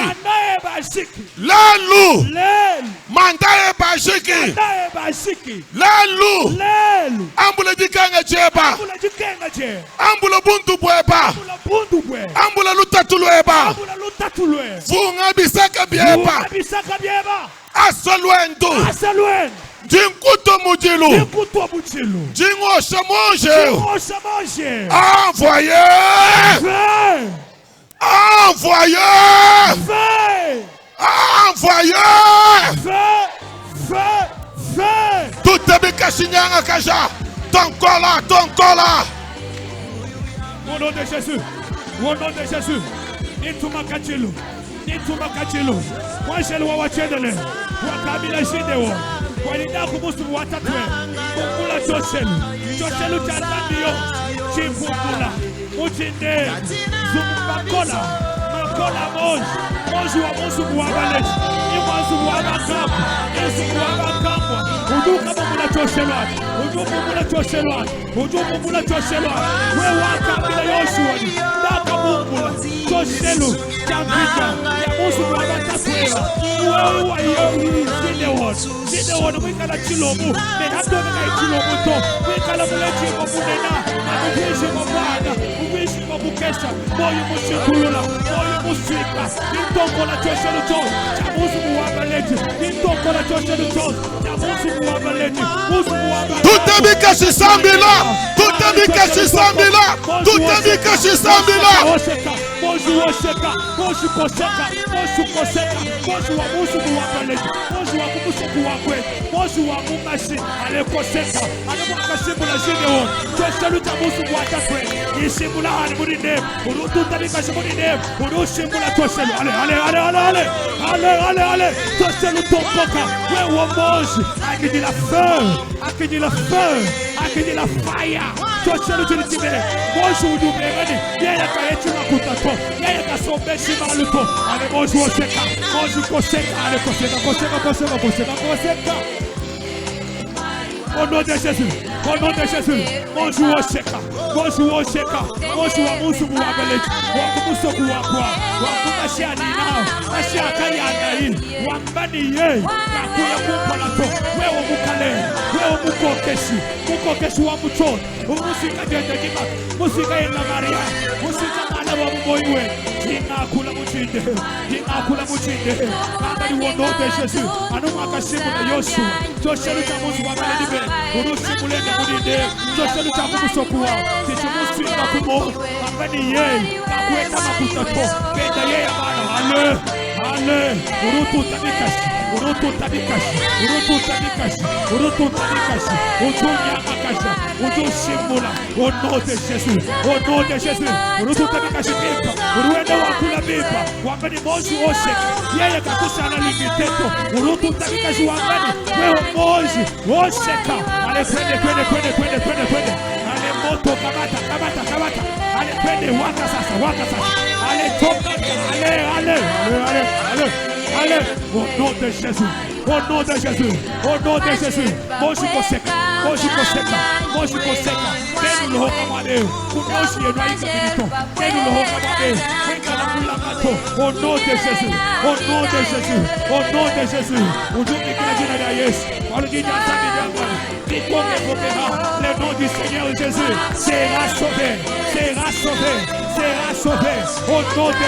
Lelu. Mandaye bajiki. Lelu. Ambule dikanga jeba. Ambule buntu bweba. Ambule lutatulweba. Funga bisaka bieba. Asolwendo. Jinkuto mujilu. Jingo shamonje. Envoyez. Envoyez. Envoyez. Tout est bikashinyanga kaja. Ton kola. Au nom de Jésus. Au nom de Jésus. Nituma kachilo. Moi je le vois chendele. Wakamila jidewo. Walida kumusu watatwe. Kukula Chochelu chatandio. Chimpukula. Uchinde. Zumumakola. Makola moj. Moju wa musu muwabalej. Iwazu muwabakamu. Isu muwabakamu. Uduka mumula choshelwa. We wakamila Yoshua. Daka mumula. Choshelu. Chambika. Ya musu muwabatatwewa. Uwe wa yoyi. Zidewon. Wikala chilomu. Mehadoga na chilomu to. Wikala mulechi mabunena. Mabukishi mabwana. Uwishi mabukesha. Moyo mushikulula. Moyo musika. Intoko na choshelu to. Chamusu muwabaleji. Intoko na choshelu to. Chamusu muwabaleji. Tout est bikashi sambila. Tout est bikashi sambila. Tout est bikashi sambila. Moju oseka. Moju koseka. Moju wa musu muwabaleji. Moju wa kumusu kuwakwe. Moju wa mumashi. Ale koseka. Ale mwakashimu la jidewo. Choshelu chamusu muwatakwe. Ishimu la hali murine. Urutu tabikashi murine. Urushimu la choshelu. Ale. Choshelu tomboka. Wewe moji. Akidi la feu. Akidi la fire. Choshelu chilitime. Moju udumegani. Yeye kaechu na kutato. Yeye kasombeshi maluto. Ale moju oseka. Moju koseka. Ale koseka. Au nom de Jésus. Bonjour au Sheka. Bonjour à Moussou Mouabelek. Wakumusou Kouakwa. Wakumashia Nina. Mashia Kayanaï. Wambani Ye. Kakuya Mupalato. Wewe Mukale. Wewe Mukokeshi. Mukokeshi wa Muchon. Musika Jendegima. Musika Yena Maria. Musika Mana wa Mumoiwe. Jinga Kula Muchinde. Au nom de Jésus. Anoumakashimu na Yoshua. Choshelu Chamusu Wabaledibe. Urushimulende Mudinde. Choshelu Chamusu Sokuwa. Tichimusu Inakumo. Ambani Ye. Kakueta Makutato. Kenda Ye Yabana. Ale. Urutu Tabikashi. Ujunyakakasha. Ujushimula. Au nom de Jésus. Urutu Tabikashi Bimba. Uruende wakula Bimba. Wambani Moju Osheka. Yeye kakusha na limiteto. Urutu Tabikashi wambani. Wewe Moju Osheka. Ale twende. Ale moto kamata. Ale twende waka sasa. Ale toka. Ale. Au nom de Jésus. Moju koseka. Benu lohoka mwadeo. Kumoshi yenuaika minito. Benu lohoka mwadeo. Wengala mulakato. Au nom de Jésus. Ujumbe kila jina la Yesu. Walujija asami jangwani. Le nom du Seigneur Jésus sera sauvé. Au nom de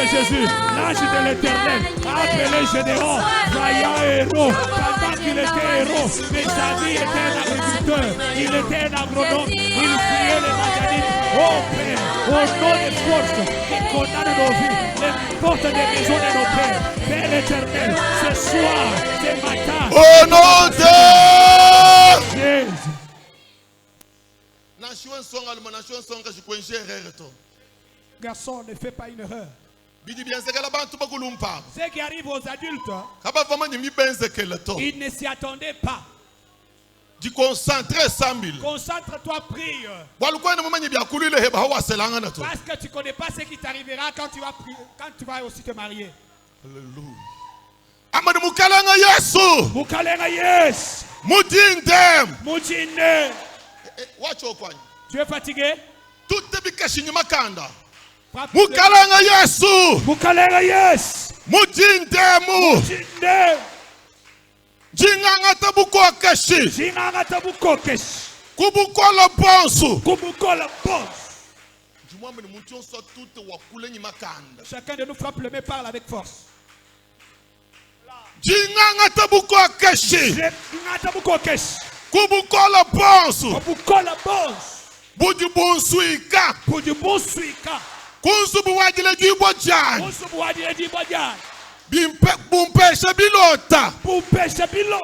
Jésus. L'ange de l'Éternel a appelé général, vaillant héros. Pendant qu'il était héros, mais sa vie était un agriculteur. Il était un agronome. Il priait les maganites. Oh Père, au nom des forces qui condamnent nos vies, les portes des maisons de nos pères. Père l'Éternel, ce soir, ce matin. Au nom de Jésus. Garçon, ne fais pas une erreur. Ce qui arrive aux adultes, ils ne s'y attendaient pas. Concentre-toi, prie. Parce que tu ne connais pas ce qui t'arrivera quand tu vas aussi te marier. Alléluia. Mukalenga yes. Mujinde. Tu es fatigué? Mukalenga Yesu. Mukalenga yes. Mujindemu. Jinganga tabukokeshi. Kubukola bonsu. Chacun de nous frappe le main, parle avec force. Jinganga tabuko keshi. Ngatabuko keshi. Kubukola bonsu. Kubukola bonsu. Buju bonsuika. Buju bonsuika. Kunsu buwajile jibojan. Kunsu buwajile jibojan. Bumpesha bilota. Bumpesha bilo.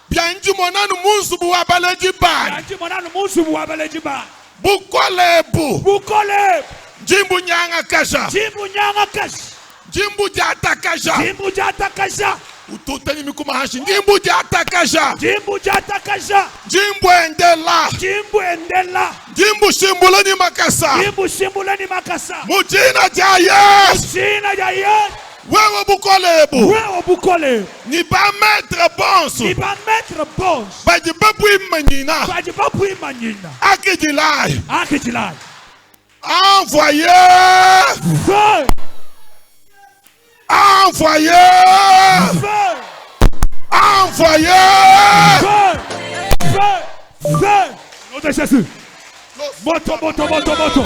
Bianji monanu munsu buwabale jiban. Bianji monanu munsu buwabale jiban. Bukolebu. Bukolebu. Jimbu nyanga kasha. Jimbu nyanga kasha. Jimbu jata kasha. Jimbu jata kasha. Utotani mikumahashi. Jimbu jata kasha. Jimbu jata kasha. Jimbu endela. Jimbu endela. Jimbu shimbulani makasa. Jimbu shimbulani makasa. Mujina jayes. Mujina jayes. Wewe bukolebu. Wewe bukolebu. Ni ba mettre bonsu. Ni ba mettre bonsu. Baji bapu imanyina. Baji bapu imanyina. Akijilai. Akijilai. Envoyez. Feu. Envoyez. Feu. Envoyez. Feu. Feu. Feu. Au nom de Jésus. Moto, moto, moto, moto.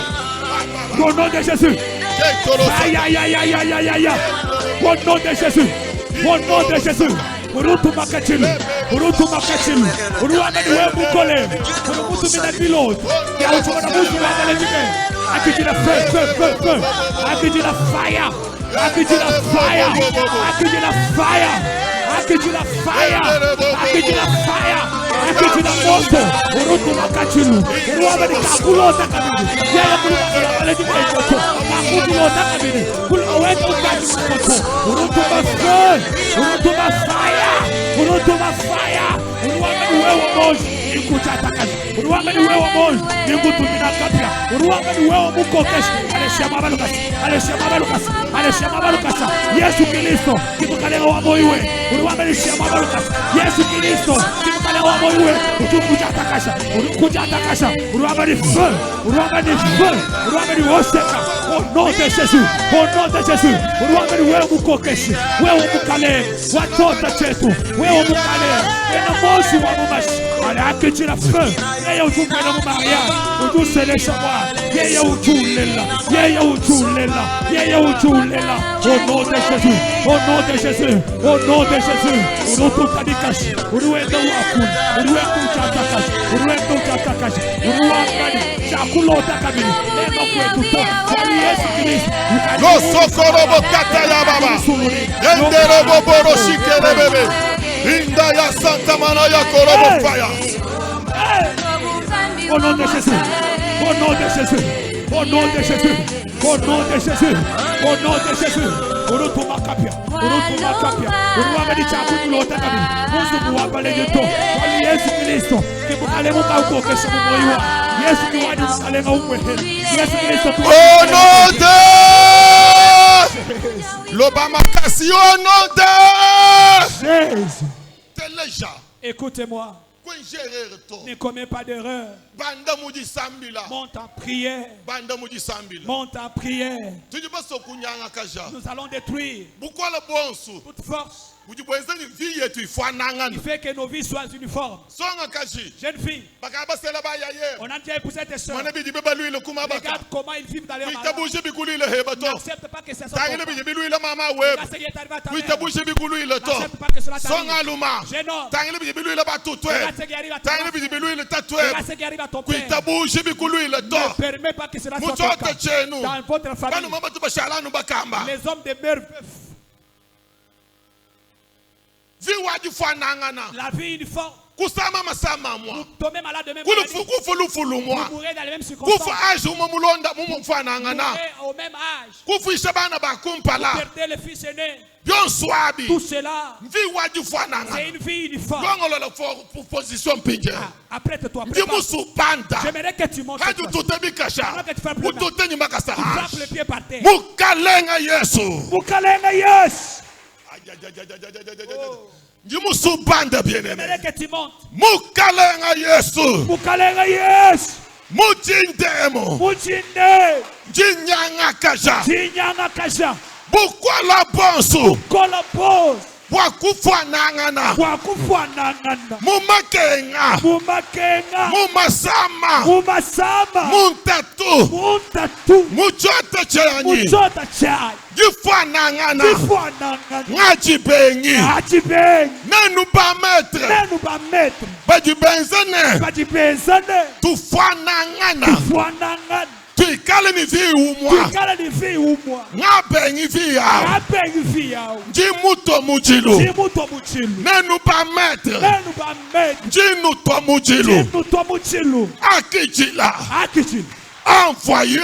Au nom de Jésus. Aïe, aïe, aïe, aïe, aïe, aïe, aïe. Au nom de Jésus. Au nom de Jésus. Urutu makachilu. Urutu makachilu. Uruameni wewe mukole. Urutu mina pilote. Ya uchona musu wa malejike. Akijila feu, feu, feu, feu. Akijila fire. Akijila fire. Akijila fire. Akijila fire. Akijila fire. Akijila moto. Urutu makachilu. Uruameni kakulota kabini. Yaya kuluma malejike ikoto. Kakulota kabini. Kulaweka ukati mkoto. Urutu mafeu. Urutu mafire. Urutu mafire. Uruameni wewe moji. Ikutatakaza. Uruameni wewe moji. Nikutumina kapya. Uruameni wewe mukokeshi. Aleshama Lucas. Aleshama Lucas. Aleshama Lucas. Yesu Kristo. Kimukaleo wa moiwe. Uruameni shama Lucas. Yesu Kristo. Kimukaleo wa moiwe. Ukujatakasha. Ukujatakasha. Uruameni feu. Uruameni feu. Uruameni woseka. Au nom de Jésus. Au nom de Jésus. Uruameni wewe mukokeshi. Wewe mukale. Watoto chetu. Wewe mukale. Ena moshi wa mumashi. Alakijila feu. Yeye utumena mu mariage. Udusele shamwa. Yeye utulela. Yeye utulela. Yeye utulela. Au nom de Jésus. Au nom de Jésus. Au nom de Jésus. Urututanikashi. Uruenda wakuni. Uruenda uchatakashi. Uruenda uchatakashi. Uruangani. Chakulota kabili. Neno kwetu to. Kwani Yesu Kristo. Losokorobo kataya baba. Yenderobo boro shikere bebe. Inda ya Santa Mana ya korobo fire. Au nom de Jésus. Au nom de Jésus. Au nom de Jésus. Au nom de Jésus. Au nom de Jésus. Urutuma kapya. Urutuma kapya. Uruameni chakulota kabili. Mungu muwapale yeto. Kwani Yesu Kristo. Kibukale mukauko kesho mumoiwa. Yesu ni wadi mkalenga umweheli. Yesu Kristo tu. Au nom de l'Obama Kassi, au nom de Jésus. Téléja. Écoutez-moi. Ne commets pas d'erreur. Monte en prière. Monte en prière. Nous allons détruire toute force. Il fait que nos vies soient uniformes. Jeune fille, on a déjà épousé tes soeurs. Regarde comment ils vivent dans leur mariage. N'accepte pas que ça soit ton n'accepte pas que cela t'arrive. Jeune homme, regarde ce qui arrive à ton père. Regarde ce qui arrive à ton père. Ne permets pas que cela soit ton cas. Dans votre famille, les hommes demeurent veufs. La vie uniforme. Vous tombez malade de même maladie. Vous mourrez dans les mêmes circonstances. Vous mourrez au même âge. Vous perdez le fils aîné. Tout cela, c'est une vie uniforme. Apprête-toi. J'aimerais que tu montes. J'aimerais que tu fasses plus mal. Tu frappes le pied par terre. Mukalenga Yesu. J'aimerais que tu montes. Mukalenga Yesu. Mukalenga Yesu. Mujindemo. Mujinde. Jinyanga kasha. Jinyanga kasha. Bukola bonsu. Bukola bonsu. wakufanangana mumakenga mumasama muntatu muchota chanyi gifanangana ngajibengi nenu ba maître badibenzane tufanangana tuikale ni vi umwa ngabengi vi yao jimuto mujilu nenu ba maître jinuto mujilu akijila envoyez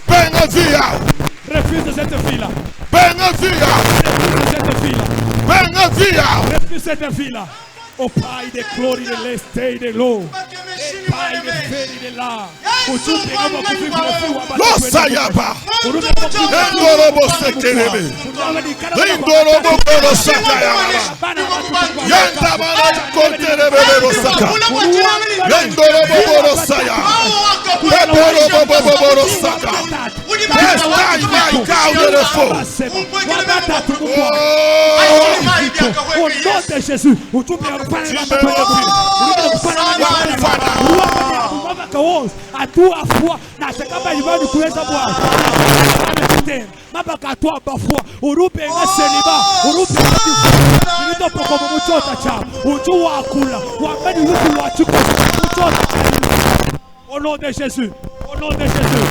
Benavia. Refuse cette fille-là. Benavia. Refuse cette fille-là. Benavia. Refuse cette fille-là. Au Pai de gloire de l'Est et de l'eau. Pai de fer et de l'art. Losayaba. Endorobo sekerebe. Endorobo sakayaba. Yandabana konterebe rosaka. Endorobo rosaya. Endorobo rosaka. Estai mai caude de feu. Au nom de Jésus. Atua foi na chakaba ibadu kuweza bwana mabaka atua bafua urupe ngaseliba urupe nito poko muchota cha uju wakula wameni huku wachuko muchota au nom de Jésus au nom de Jésus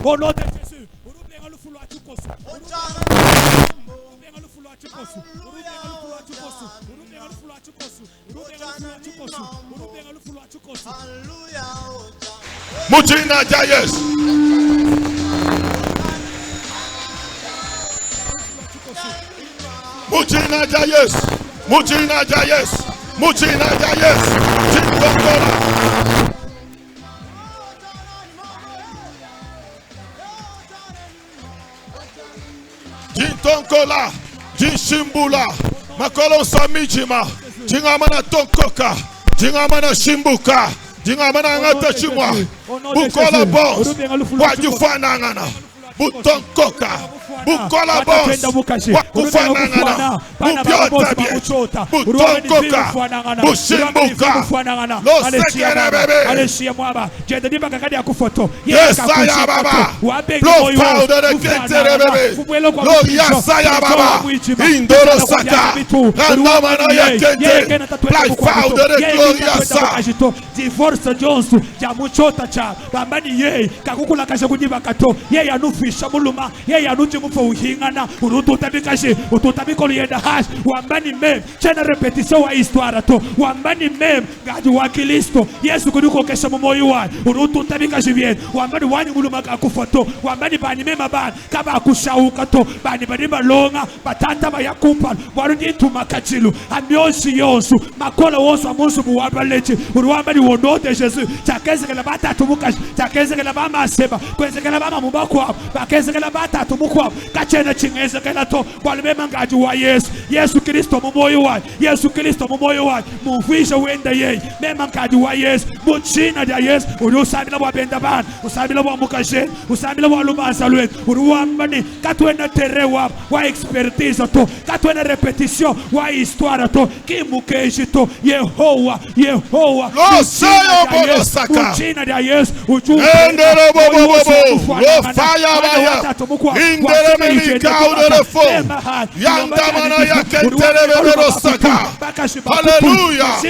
au nom de Jésus urupe ngalufu wachuko Mujina Jayes. Mujina Jayes. Mujina Jayes. Mujina Jayes. Jintonkola. Jintonkola. Jinshimbula. Makolo samijima. Jingamana tonkoka. Jingamana shimbuka. Jingamana ngata chimwa. Bukola boss. Wajufanangana. Butonkoka. Bukola boss. Wakufanangana. Bubyota Butonkoka. Bushimbuka. Lo sekere bebe. Yesaya baba. Blow powder de ketere bebe. Lo yasaya baba. Indoro saka. Ranamana yakete. Black powder de gloriasa. Divorce Jones. Jamuchota cha. Bambani ye. Kakukula kasha kujiba kato. Ye ya nufisha muluma. Ye ya nuji mufa uhingana. Urutu tabikashi. Ututabiko lienda hash. Wambani mem. Chena repetition wa histoire to. Wambani mem. Gadi wa Kristo. Yesu kuduko kesha mumoyo wa. Urutu tabikashi bien. Wambani wani muluma kakufato. Wambani bani mema ban. Kaba akushauka to. Bani balonga. Batanta ba yakumpa. Warundi tumakachilu. Amyoshi yosu. Makola wosu amonsu buwabalechi. Uruwambani wonote Jésus. Chakeze kala bata tumukashi. Chakeze kala bama seba. Kweze kala bama mubakwa. Bakeze kala bata tumukwa. Kachena chingeze kala to. Walibema ngaji wa Yesu. Yesu Kristo mumoyo wa. Yesu Kristo mumoyo wa. Mufisha wenda ye. Mema ngaji wa Yesu. Muchina dia Yesu. Usabila wa benda ban. Usabila wa mukashe. Usabila wa lumasa lwe. Uruwambani. Katwena terewa. Wa expertise to. Katwena repetition. Wa histoire to. Kimukeshi to. Yehowa. Yehowa. Losayo borosaka. Muchina dia Yesu. Endere bobo. Fire baya. Indere meni kaudere fo. Yandamana yakentere borosaka. Hallelujah.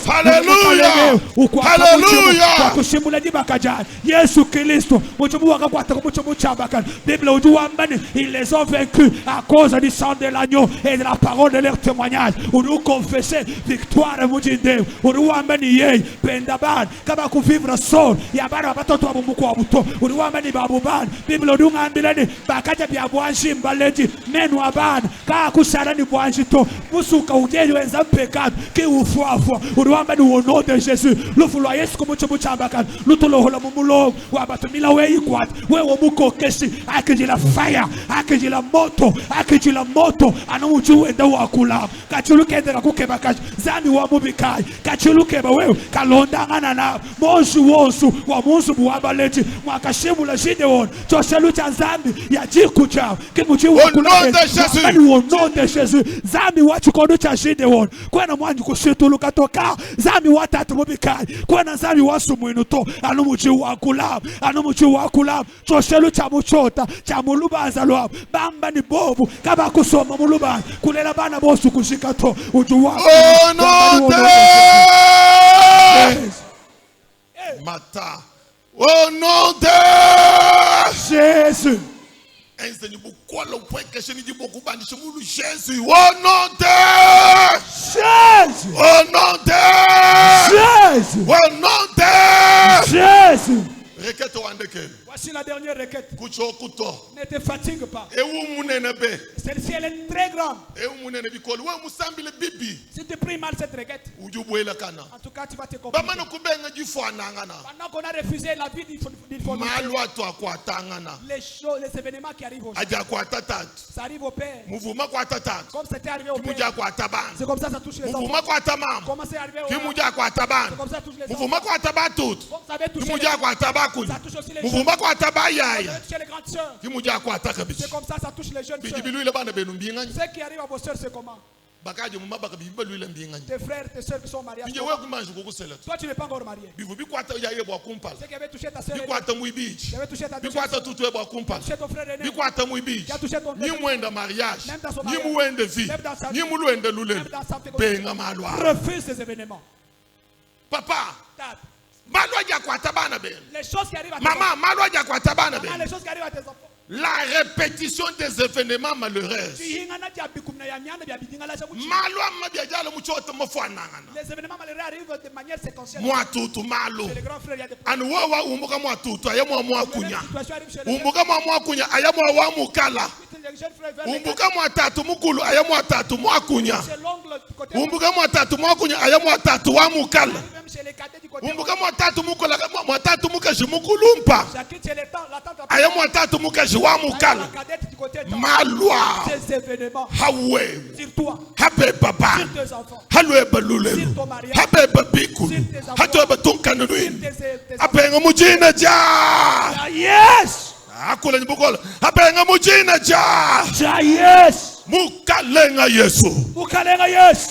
Hallelujah. Hallelujah. Yesu Kristo. Bible ils les ont vaincus à cause du sang de l'agneau et de la parole de leur témoignage. Nous confessons victoire mujinde. Uruwambani ye pendaban kama kuvivra soul ya bana watoto wa Mungu wa buto. Uruwambani babuban. Bible dunga ambilani bakaja bya bwanji mbaleti nenu abana ka kushara ni bwanji to musuka ugeli wenza pecado que ufuafua uruamba ni au nom de Jésus lufulwa Yesu kumucho muchambaka lutolohola mumulo wabatumila we ikwat we womukokeshi akijila fire akijila moto anamuju enda wakula kachulukendera kukeba zami wa mubikai kachulukeba wewe kalonda ngana na monsu wonsu wa munsu buwabaleti mwakashimula Gideon toshelu cha zambi ya jikucha kimuji wakula au nom de Jésus zami wachikondo cha Gideon kwena mwanju kushituluka toka zami watatu mubikai kwena zami wasumuinuto anumuji wakula toshelu cha muchota cha mulubanza lwa bamba ni bobu kaba kusoma mulubanza kulela bana bosu kushika to uju wako oh non Mata au nom de Jésus Jésus au nom de Jésus au nom de Jésus au nom de Jésus. Requête wandeke. Voici la dernière requête. Kucho kuto. Ne te fatigue pas. Celle-ci elle est très grande. Si tu pries mal cette requête, en tout cas tu vas te compliquer. Pendant qu'on a refusé la vie d'Ilfonité, les événements qui arrivent au Jésus, ça arrive au Père. Comme c'était arrivé au Père, c'est comme ça ça touche les enfants. Comment c'est arrivé au Père, c'est comme ça ça touche les enfants. Comme ça avait touché les enfants, ça touche aussi les jeunes. Ça touche les grandes sœurs. C'est comme ça ça touche les jeunes sœurs. Ce qui arrive à vos sœurs c'est comment? Tes frères, tes sœurs qui sont mariés. Toi tu n'es pas encore marié. Ce qui avait touché ta sœur, qui avait touché ta deuxième sœur, qui a touché ton frère aîné, qui a touché ton frère aîné, même dans son mariage, même dans sa vie, même dans sa fécondité. Refuse ces événements. Papa, les choses qui arrivent à tes enfants. Maman, les choses qui arrivent à tes enfants. La répétition des événements malheureux. Les événements malheureux arrivent de manière séquentielle. C'est le grand frère, il y a des problèmes. Les jeunes frères veulent chez les cadets du côté. Ces événements sur toi, sur tes enfants, sur ton mariage, sur tes enfants. Yes! Yes! Mukalenga Yesu. Mukalenga Yesu.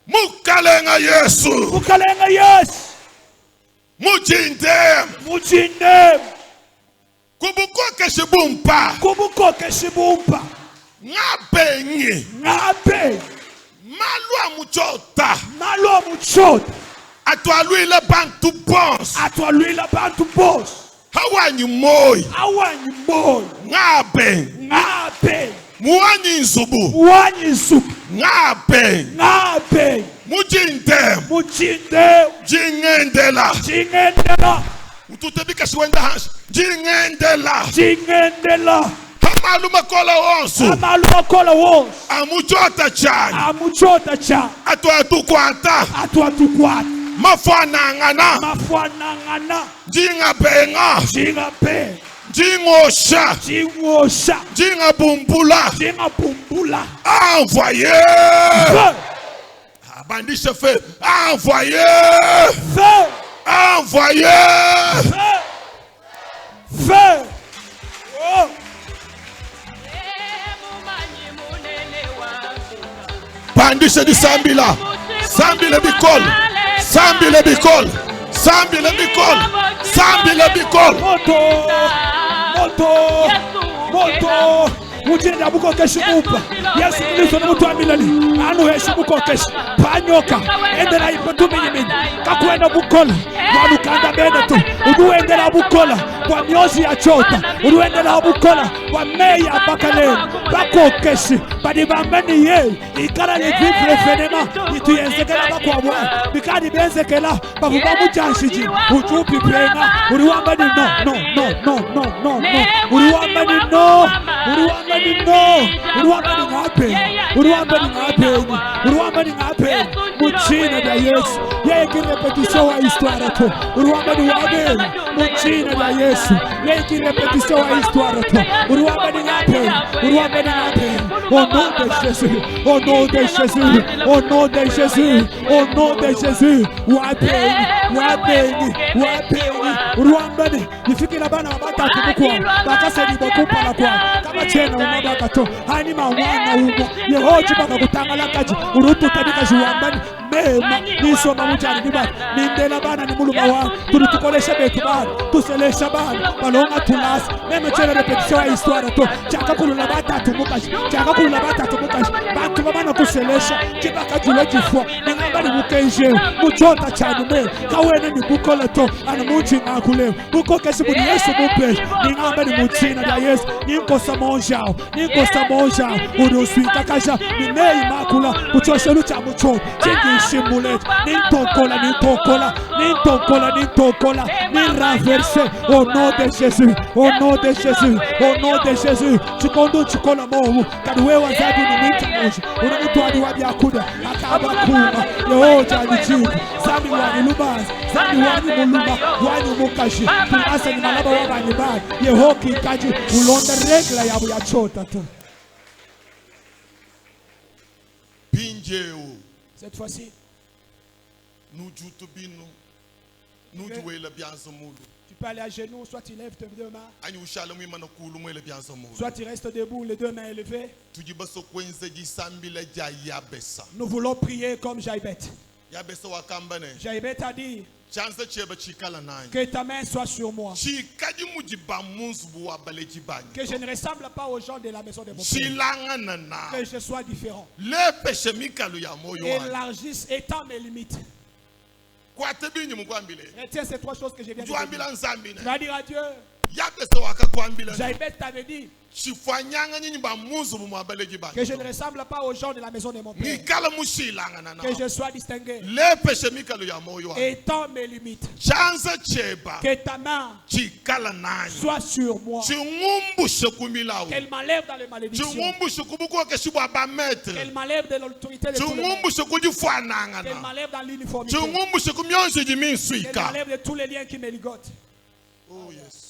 Mukalenga Yesu. Mukalenga Yesu. Mujinde. Kubukoke shibumpa. Ngapengi. Malwa muchota. À lui la bantu boss. Hawanyi moy. Ngape. Muwanyi nsubu. Ngape. Mujinde. Jingendela. Ututebika shiwenda hash. Jingendela. Amaluma kola wonsu. Amuchota chan. Atuatukwata. Mafanangana. Jingapenga. Jingosha. Jingabumbula. Envoyé. Bandit fait. Envoyé. Feu. Oh. Bandit du Sambila. Sambila bicol. Mujinda buko keshi mupa. Yesu Kristo ni mtu wa milele. Anu heshi buko keshi. Panyoka. Endela ipotu minyi. Kakwenda bukola. Wanu kanda benetu. Uduendela bukola. Kwa miozi ya chota. Uduendela bukola. Kwa meya bakale. Bako keshi. Badi bambeni ye. Ikara le vivre fenema. Itu yenzekela bakwa mwa. Bikadi benzekela. Bavuba mujanshiji. Ujupi prenga. Uruwamba ni no. Uruwamba ni no. Uruwamba ni ngape. Muchina da Yesu. Yeye kirepetition wa histoire to. Uruwamba ni wabe. Muchina da Yesu. Yeye kirepetition wa histoire to. Uruwamba ni ngape. Au nom de Jésus. Au nom de Jésus. Au nom de Jésus. Au nom de Jésus. Wabe. Uruwamba ni. Nifikira bana wabata kumukua. Bakase ni bokupa la kwa. Kama chena umabaka to. Hani mawana umo. Yehoji baka kutangala kaji. Urutu tabika juwambani. Mema. Niso mamujani nibani. Nindela bana ni muluma wa. Turutukolesha betu bana. Tuselesha bana. Balonga tulas. Mema chena repetition ya histoire to. Chaka kulula bata tumukaji. Bantu babana kuselesha. Chibaka jule jifwa. Ningamba ni mukenje. Muchota chanume. Kawene ni bukola to. Ana muchi ngakuleo. Buko kesi muni Yesu mupe. Ningamba ni muchina da Yesu. Ninkosa monjao. Urusuika kasha. Ninei makula. Kuchosha lucha mucho. Chingi shimulet. Nintokola. Ninraverse. Au nom de Jésus. Au nom de Jésus. Chikondo chikola mohu. Kaduwewa zabi ni mita moja. Unamutu wadi wadi akuda. Akaba kuma. Yehoja ni chiku. Zami wani lubazi. Zami wani muluma. Wani mukashi. Tunasa ni malaba wabani bani. Yehoki kaji. Ulonda regla yabu ya chota tu. Pinjeo. Cette fois-ci, nous jutubinu. Nous jouons bien ce monde. Tu peux aller à genoux, soit tu lèves tes deux mains, soit tu restes debout, les deux mains élevées. Nous voulons prier comme Jaïbet. Jaïbet a dit que ta main soit sur moi, que je ne ressemble pas aux gens de la maison de mon père, que je sois différent. Élargisse, étends mes limites. Retiens ces trois choses que je viens de dire. Tu vas dire à Dieu. Jaïbet t'avait dit que je ne ressemble pas aux gens de la maison de mon père, que je sois distingué. Étends mes limites, que ta main soit sur moi, qu'elle m'enlève dans les malédictions, qu'elle m'enlève de l'autorité de tout le monde, qu'elle m'enlève dans l'uniformité, qu'elle m'enlève de tous les liens qui me ligotent. Oh yes.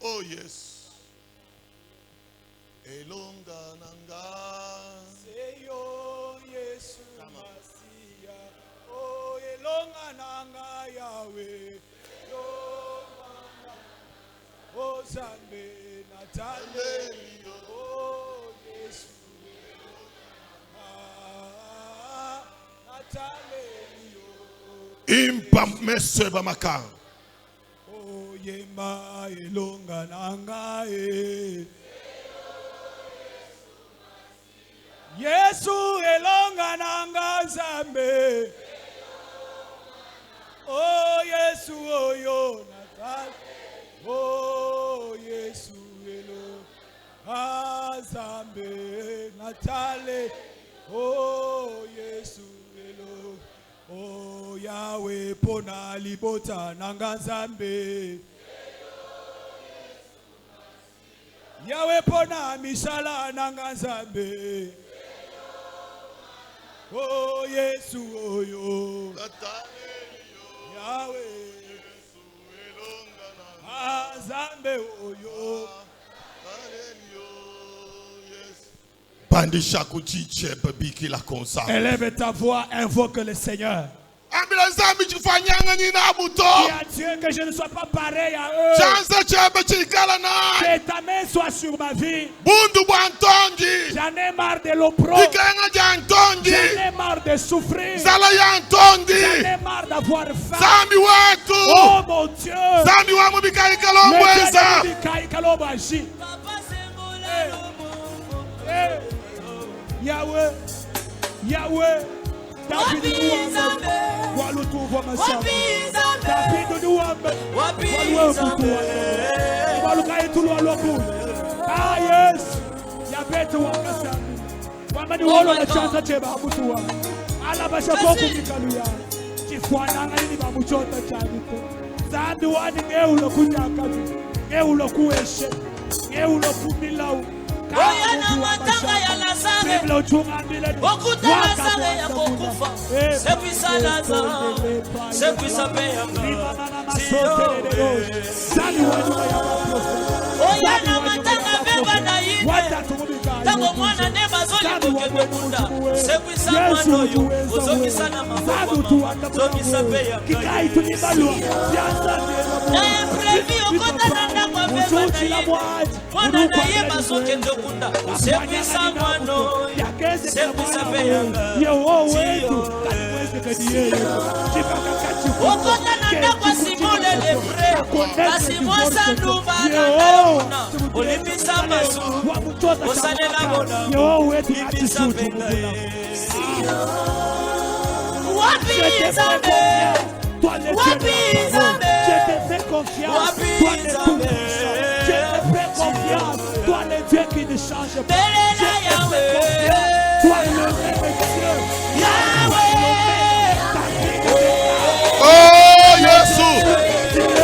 Oh yes. Elonga nanga. Seyo Yesu Masia. Oh elonga nanga Yahweh. Oh Zambe Natale. Oh Yesu. Natale. Impam meseba makang. Yemba elonga nanga e Yesu elonga nanga Zambe. Oh Yesu oyo Natal. Oh Yesu elonga Zambe Natale. Oh Yesu elonga. Oh Yahweh pona libota nanga Zambe. Yahweh pona misala nanga Zambe. Oh Yesu oyo Yahweh Zambe oyo. Élève ta voix, invoque le Seigneur. Dieu que je ne sois pas pareil à eux. Que ta main soit sur ma vie. J'en ai marre de l'opprobre. J'en ai marre de souffrir. J'en ai marre d'avoir faim. Oh mon Dieu. Yahweh, Yahweh, David Nouambe, Walou Touvo Massam, David Nouambe, Walou Touvo, Walou Kaïtou Walou. Ah yes, Yabet Wakassam, Wamani Wolo na chanza cheba Abutua, Alabasha Boku Mikaluya, Chifuananga ni Babuchota Chanito, Zandu Wadi Neulo Kunyakabi, Neulo Kueshe, Neulo Kumilau. Oyana matanga ya Lazare, okuta Lazare ya kokufa, sepisa Lazare, sepisa peyanga, oyana matanga beba na yine, tango mwana nema zoli mukende munda, sepisa mwano yu, uzobisa na mafofa, uzobisa peyanga, na emprevi okota nanda kwa beba na yine, mwana na yeba zokende munda, sepisa mwano, sepisa peyanga, okota nanda kwa simole lepre, kasi mwasa nduba nanda muna, olipisa masu, osane la bona, olipisa peyanga, wapi Zambe, wapi Zambe, je te fais confiance, toi le tout-puissant, je te fais confiance, toi le Dieu qui ne change pas, je te fais confiance, toi le même Dieu, oh Yesu,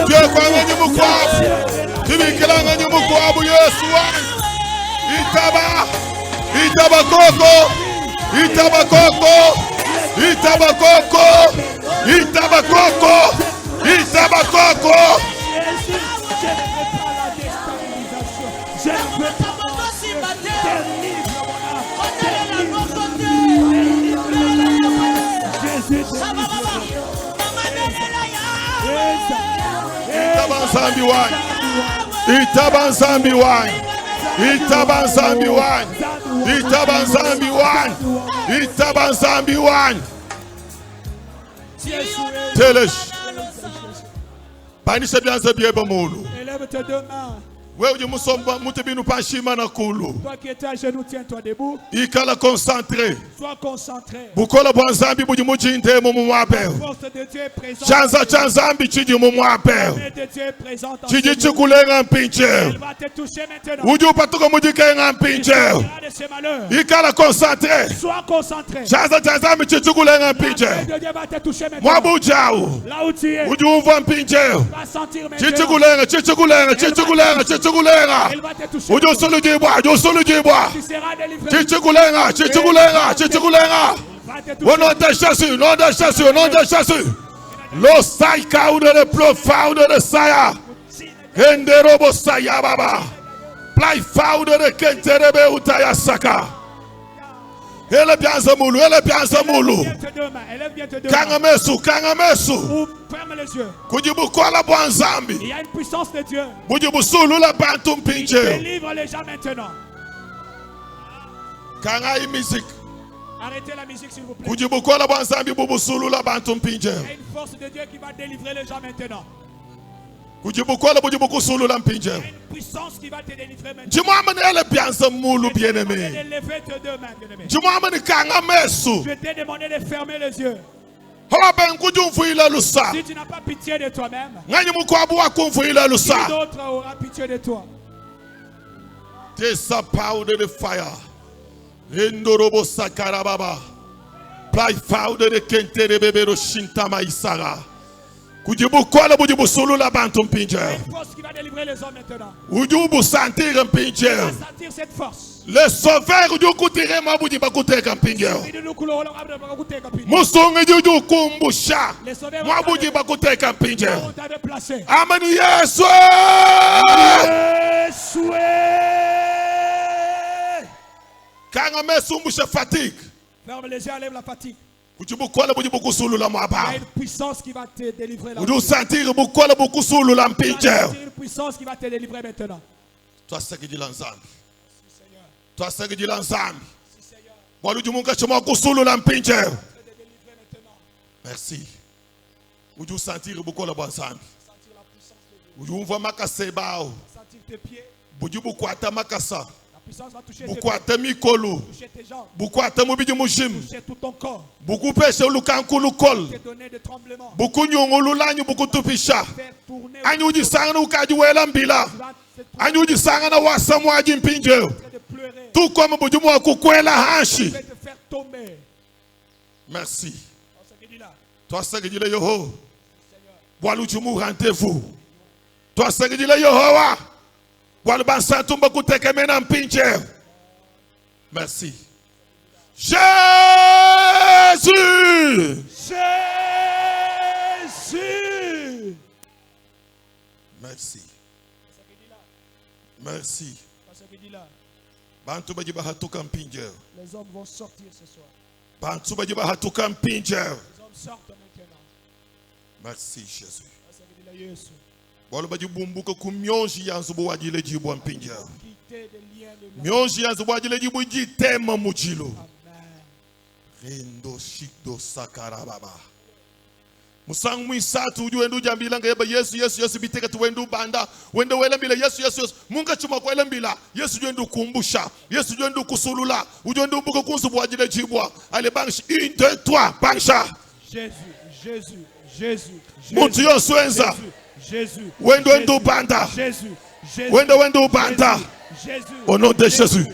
Dieu kwanga nyumukwabu, tibikilanga nyumukwabu Yesu wa, itaba koko, itaba koko, itaba koko, itaba koko, itaba koko. Je ne veux pas Itabanzambi wine, Itabanzambi wine, Itabanzambi wine, Itabanzambi wine, Itabanzambi wine. Telesh. Banisha byanza byeba mulu. Élève tes deux mains. Toi qui étais à genoux, tiens-toi debout. Concentré. Sois concentré. La force de Dieu est présente. La main de Dieu est présente. Elle va te toucher maintenant. Il de ses malheurs. Concentré. Sois concentré. La main de Dieu va te toucher maintenant. Là où tu es. Tu vas sentir maintenant. Elle va te toucher. Tu seras délivré. Elle pianza mulu, elle pianza mulu. Kangamesu, kangamesu. Ferme les yeux. Kujibukola bwanzambi. Il y a une puissance de Dieu. Bujibusulu la bantu mpinje. Délivre les gens maintenant. Kangai musique. Arrêtez la musique s'il vous plaît. Kujibukola bwanzambi bubusulu la bantu mpinje. Il y a une force de Dieu qui va délivrer les gens maintenant. Il y a une puissance qui va te délivrer maintenant. Bien-aimé. Tes deux mains, bien-aimé. Je Je t'ai demandé de fermer les yeux. Si tu n'as pas pitié de toi-même, qui d'autre aura pitié de toi? Taste the powder of fire. Rendorobo sakarababa. Play powder de kentere bebero shintama isara. Kujibukola bujibusulu la bantu mpinje. Une force qui va délivrer les hommes maintenant. Ujubu sentir mpinje. Tu vas sentir cette force. Le sauveur ujukutire mabuji bakuteka mpinje. Musungi juju kumbusha. Mabuji bakuteka mpinje. Amani Yesu. Yesu. Kanga mesumbusha fatigue. Ferme les yeux, enlève la fatigue. Il y a une puissance qui va te délivrer là. Il y a une puissance qui va te délivrer maintenant. Toi, c'est que dit l'ensemble. Seigneur. Toi, c'est que dit l'ensemble. Seigneur. Merci. Vous devez sentir beaucoup la bonne ensemble. Sentir la puissance de Dieu. Vous devez voir ma casse. Sentir tes pieds. Vous devez beaucoup attendre ma casse. La puissance va toucher tes Beaucoup pieds. attendre mikolo. Toucher tes jambes. Beaucoup attendre mobile mujim. Toucher tout ton corps. Beaucoup pêcher au lukanku lukol. Te donner des tremblements. Beaucoup nyongo lulanyu beaucoup tupisha. Faire tourner. Anyu di sanga ukaji wela mbila. Anyu di sanga na wasamu aji mpinje. Tout comme vous dites kukwela hanshi. Te faire tomber. Merci. Toi, c'est que dit le Yoho. Walujumu rendez-vous. Toi, c'est que dit le Yohowa. Walubansantumba kuteke mena mpinje. Merci. Jésus. Jésus. Merci. Merci. Les hommes vont sortir ce soir. Les hommes sortent maintenant. Merci Jésus. Bolobaji bumbuka kumyonji yanzubu wajile jibu mpinja. Myonji yanzubu wajile jibu jitema mujilo. Rendo shikdo sakarababa. Musang mwisatu ujuendu jambilanga yeba Yesu biteka tuwendu banda. Wende wele mbila Yesu. Munga chuma kwa wele mbila. Yesu juendu kumbusha. Yesu juendu kusulula. Ujuendu buka kunsubu wajile jibwa. Ale bangshi 1, 2, 3 bangsha. Jésus. Muntu yoswenza. Jésus. Wendo banda. Jésus. Wendo banda. Au nom de Jésus.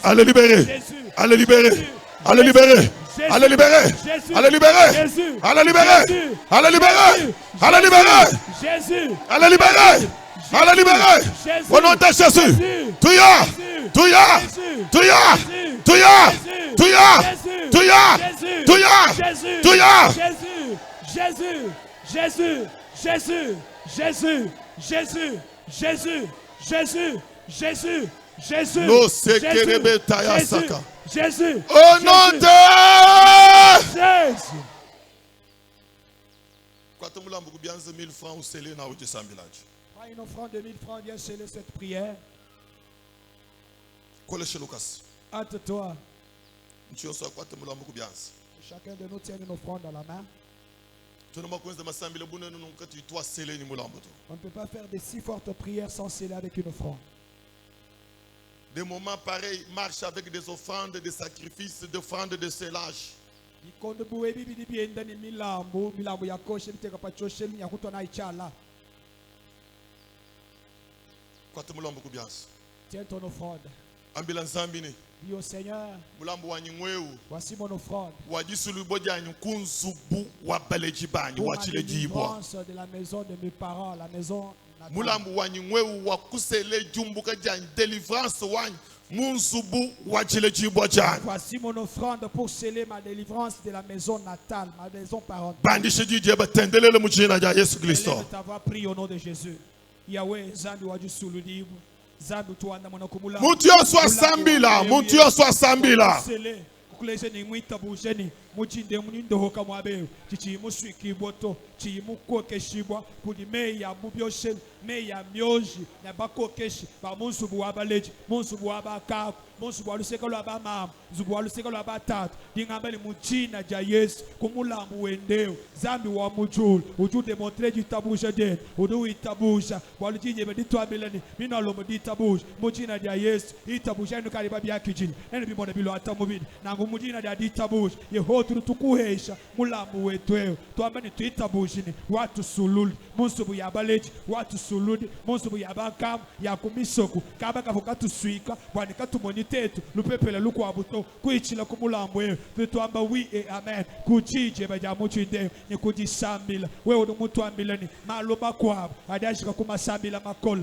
Allez libérer. Allez libérer. Allez libérer. Allez libérer. Allez libérer. Allez libérer. Allez libérer. Allez libérer. Jésus. Allez libérer. Allez libérer. Au nom de Jésus. Tuya. Tuya. Tuya. Tuya. Tuya. Tuya. Tuya. Tuya. Jésus. Jésus. Au nom de Jésus. Prends une offrande de 1000 francs, viens sceller cette prière. Hâte-toi. Chacun de nous tient une offrande dans la main. On ne peut pas faire de si fortes prières sans sceller avec une offrande. Des moments pareils marchent avec des offrandes, des sacrifices, des offrandes de scellage. Tiens ton offrande. Dis au Seigneur, voici mon offrande. Pour ma délivrance de la maison de mes parents, la maison voici mon offrande pour sceller ma délivrance de la maison natale, ma maison parentale. Élève ta voix, prie au nom de Jésus. Yahweh, Zambi wajusuludibu. Zambi tuanda mwana Muntio soit sambila. Kulezeni mwita bujeni mujinde munindo hoka mwabe chichi muswiki boto chi mukokeshibwa kuli meya mubyoshe meya myoji na bakokeshi ba munsubu wabaleji munsubu wabaka munsubu waluseka lwaba mama zubu waluseka lwaba tatu dingambali muchina ja Yesu kumulambu wendeo Zambi wa mujulu uju démontrer du tabusha den udu itabusha walujinye beditwabelani minalomo ditabusha muchina ja Yesu itabusha ndo kaliba byakijini nene bimona bilo atamubini nangu mujina ja ditabusha yehotu tukuhesha mulambu wetwewe twambani tuitabushini watu sululi munsubu yabaleji watu suludi munsubu yabakamu yakumisoko kaba kavuka tuswika bwani katumonitetu lupepele lukwabuto kuichila kumulambu wewe twamba wi amen kujije baja muchinde ni kujisambila wewe ndo mtu ambilani maloma kwabo adashika kumasambila makol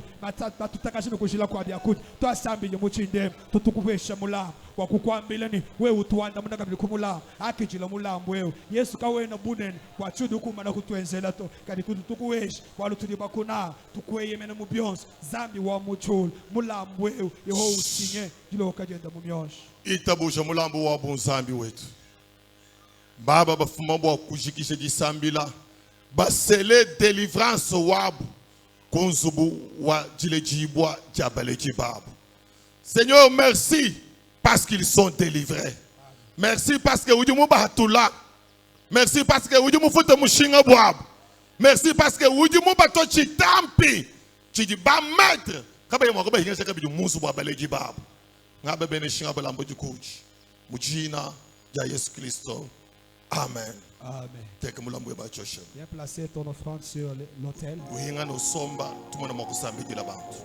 batutakashino kushila kwa byakuti twasambije muchinde tutukubesha mulambu wakukwambilani wewe utuanda munaka bilikumula akijila mulambu wewe Yesu kawena bunene kwachudu kumana kutwenzela to kadi kutukuweshi walutuliba kuna tukweye mena mubyonso Zambi wa muchulu mulambu wewe yeho usinye jilo kagenda mumyosha itabusha mulambu wa bunzambi wetu Baba bafumabo kujikisha disambila. Basele délivrance wabu. Konzubu wa jilejibwa jabalejibabu. Seigneur, merci parce qu'ils sont délivrés. Merci parce que vous dites merci parce que vous dites merci parce que vous dites chitampi. Tu dis ba maître. Kabaye mo kabaye ngese kabi musu bwa baleji babu. Ngabe bene shinga balambo jikuji. Mujina ya Yesu Kristo. Amen. Amen. Teke mulambo ba choshe. Viens placer ton offrande sur l'autel. Uhinga no somba tumona makusambi la bantu.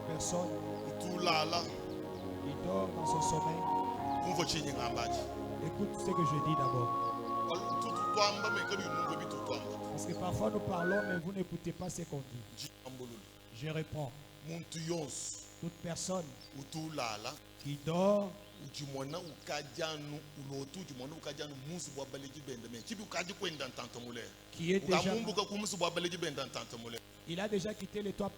Personne qui dort dans son sommeil. Écoute ce que je dis d'abord. Parce que parfois nous parlons, mais vous n'écoutez pas ce qu'on dit. Je réponds. Toute personne qui dort qui est déjà, il a déjà quitté le toit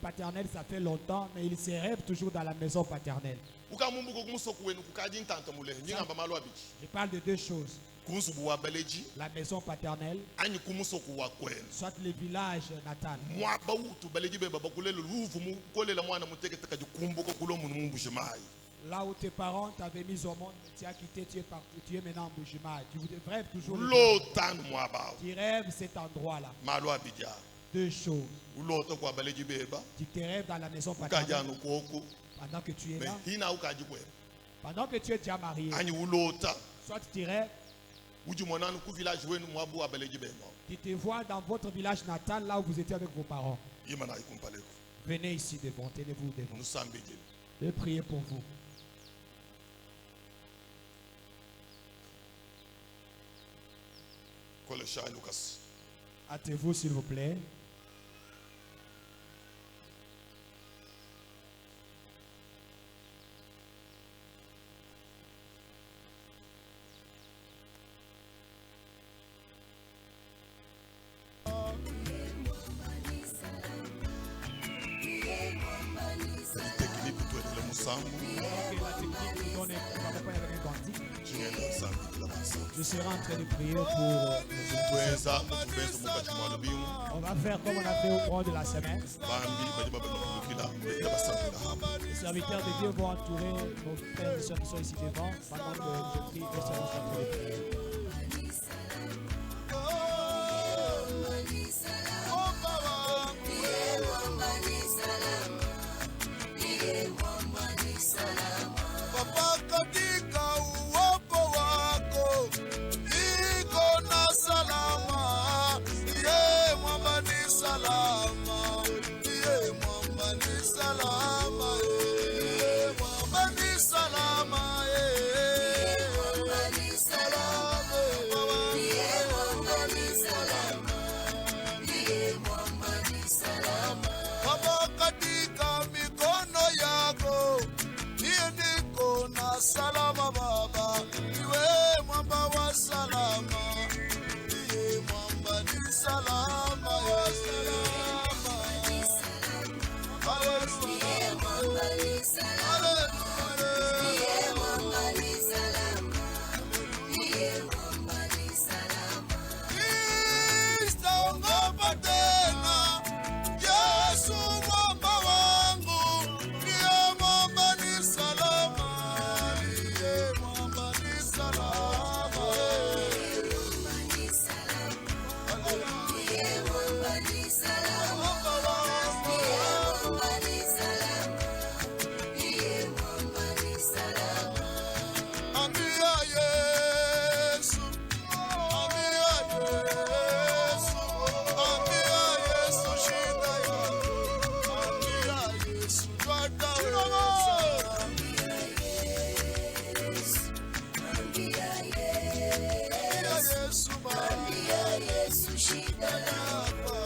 paternel, ça fait longtemps, mais il se rêve toujours dans la maison paternelle. Je parle de deux choses. La maison paternelle, soit le village natal. Là où tes parents t'avaient mis au monde, tu as quitté, tu es parti, tu es maintenant en Bujima. Tu rêves toujours. Tu rêves cet endroit-là. Deux choses. Tu te rêves dans la maison paternelle. Pendant que tu es là. Pendant que tu es déjà marié. Soit tu rêves. Tu te vois dans votre village natal, là où vous étiez avec vos parents. Venez ici devant, tenez-vous devant. Je vais prier pour vous. Hâtez-vous s'il vous plaît. Je serai en train de prier pour on va faire comme on a fait au cours de la semaine. Les serviteurs de Dieu vont entourer nos frères et sœurs qui sont ici devant pendant que je prie et que ça nous soit prié. Salama, Yesu shida yako.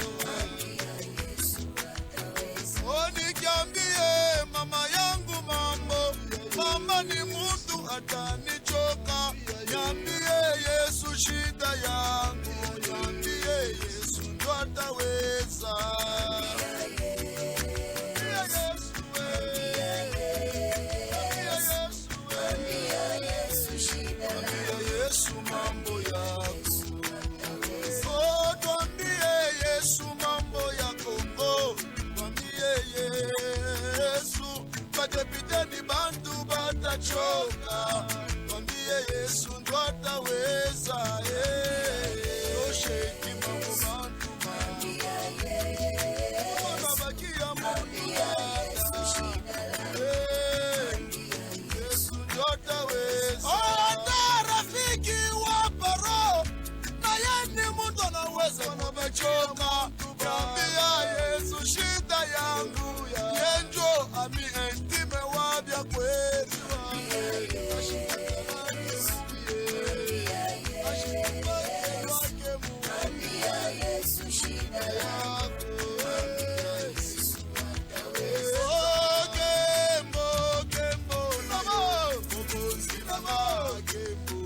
Nikiambie mama yangu mambo, mama ni mtu atanichoka. Niambie Yesu shida yangu, niambie Yesu ndo ataweza. Yesu mambo yako. Oh, tuambie Yesu mambo ya Kongo. Tuambie Yesu badepiteni bantu batachoka. Tuambie Yesu ndo ataweza. Osheki mambo bantu babakia mundu Yesu ndo ataweza. Choka, niambia Yesu shida yangu, yenjo ami intime wabia kwetu. Niambia Yesu shida yangu. Gembo, gembo, namo, kukunzi namo, gembo,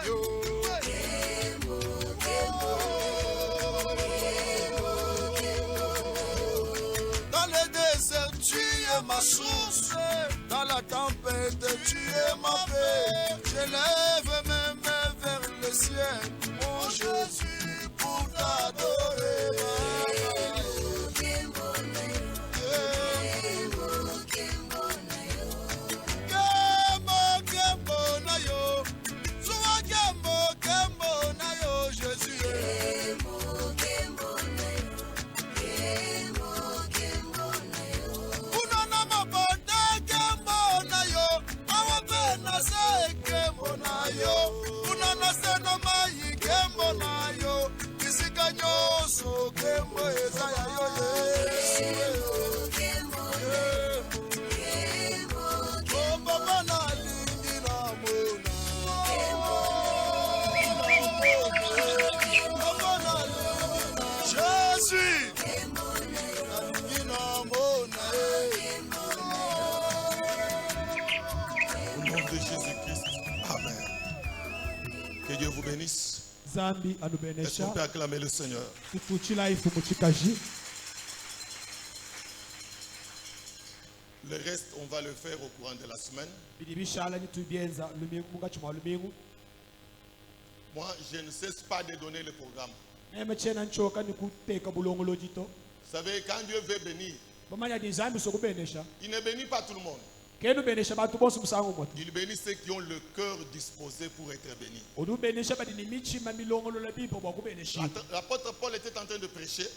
yo. Tu es ma source, dans la tempête tu es ma paix. J'élève mes mains vers le ciel, mon Jésus, pour t'adorer. Que Dieu vous bénisse. Est-ce qu'on peut acclamer le Seigneur? Le reste, on va le faire au courant de la semaine. Moi, je ne cesse pas de donner le programme. Vous savez, quand Dieu veut bénir, il ne bénit pas tout le monde. Il bénit ceux qui ont le cœur disposé pour être bénis. L'apôtre Paul était en train de prêcher.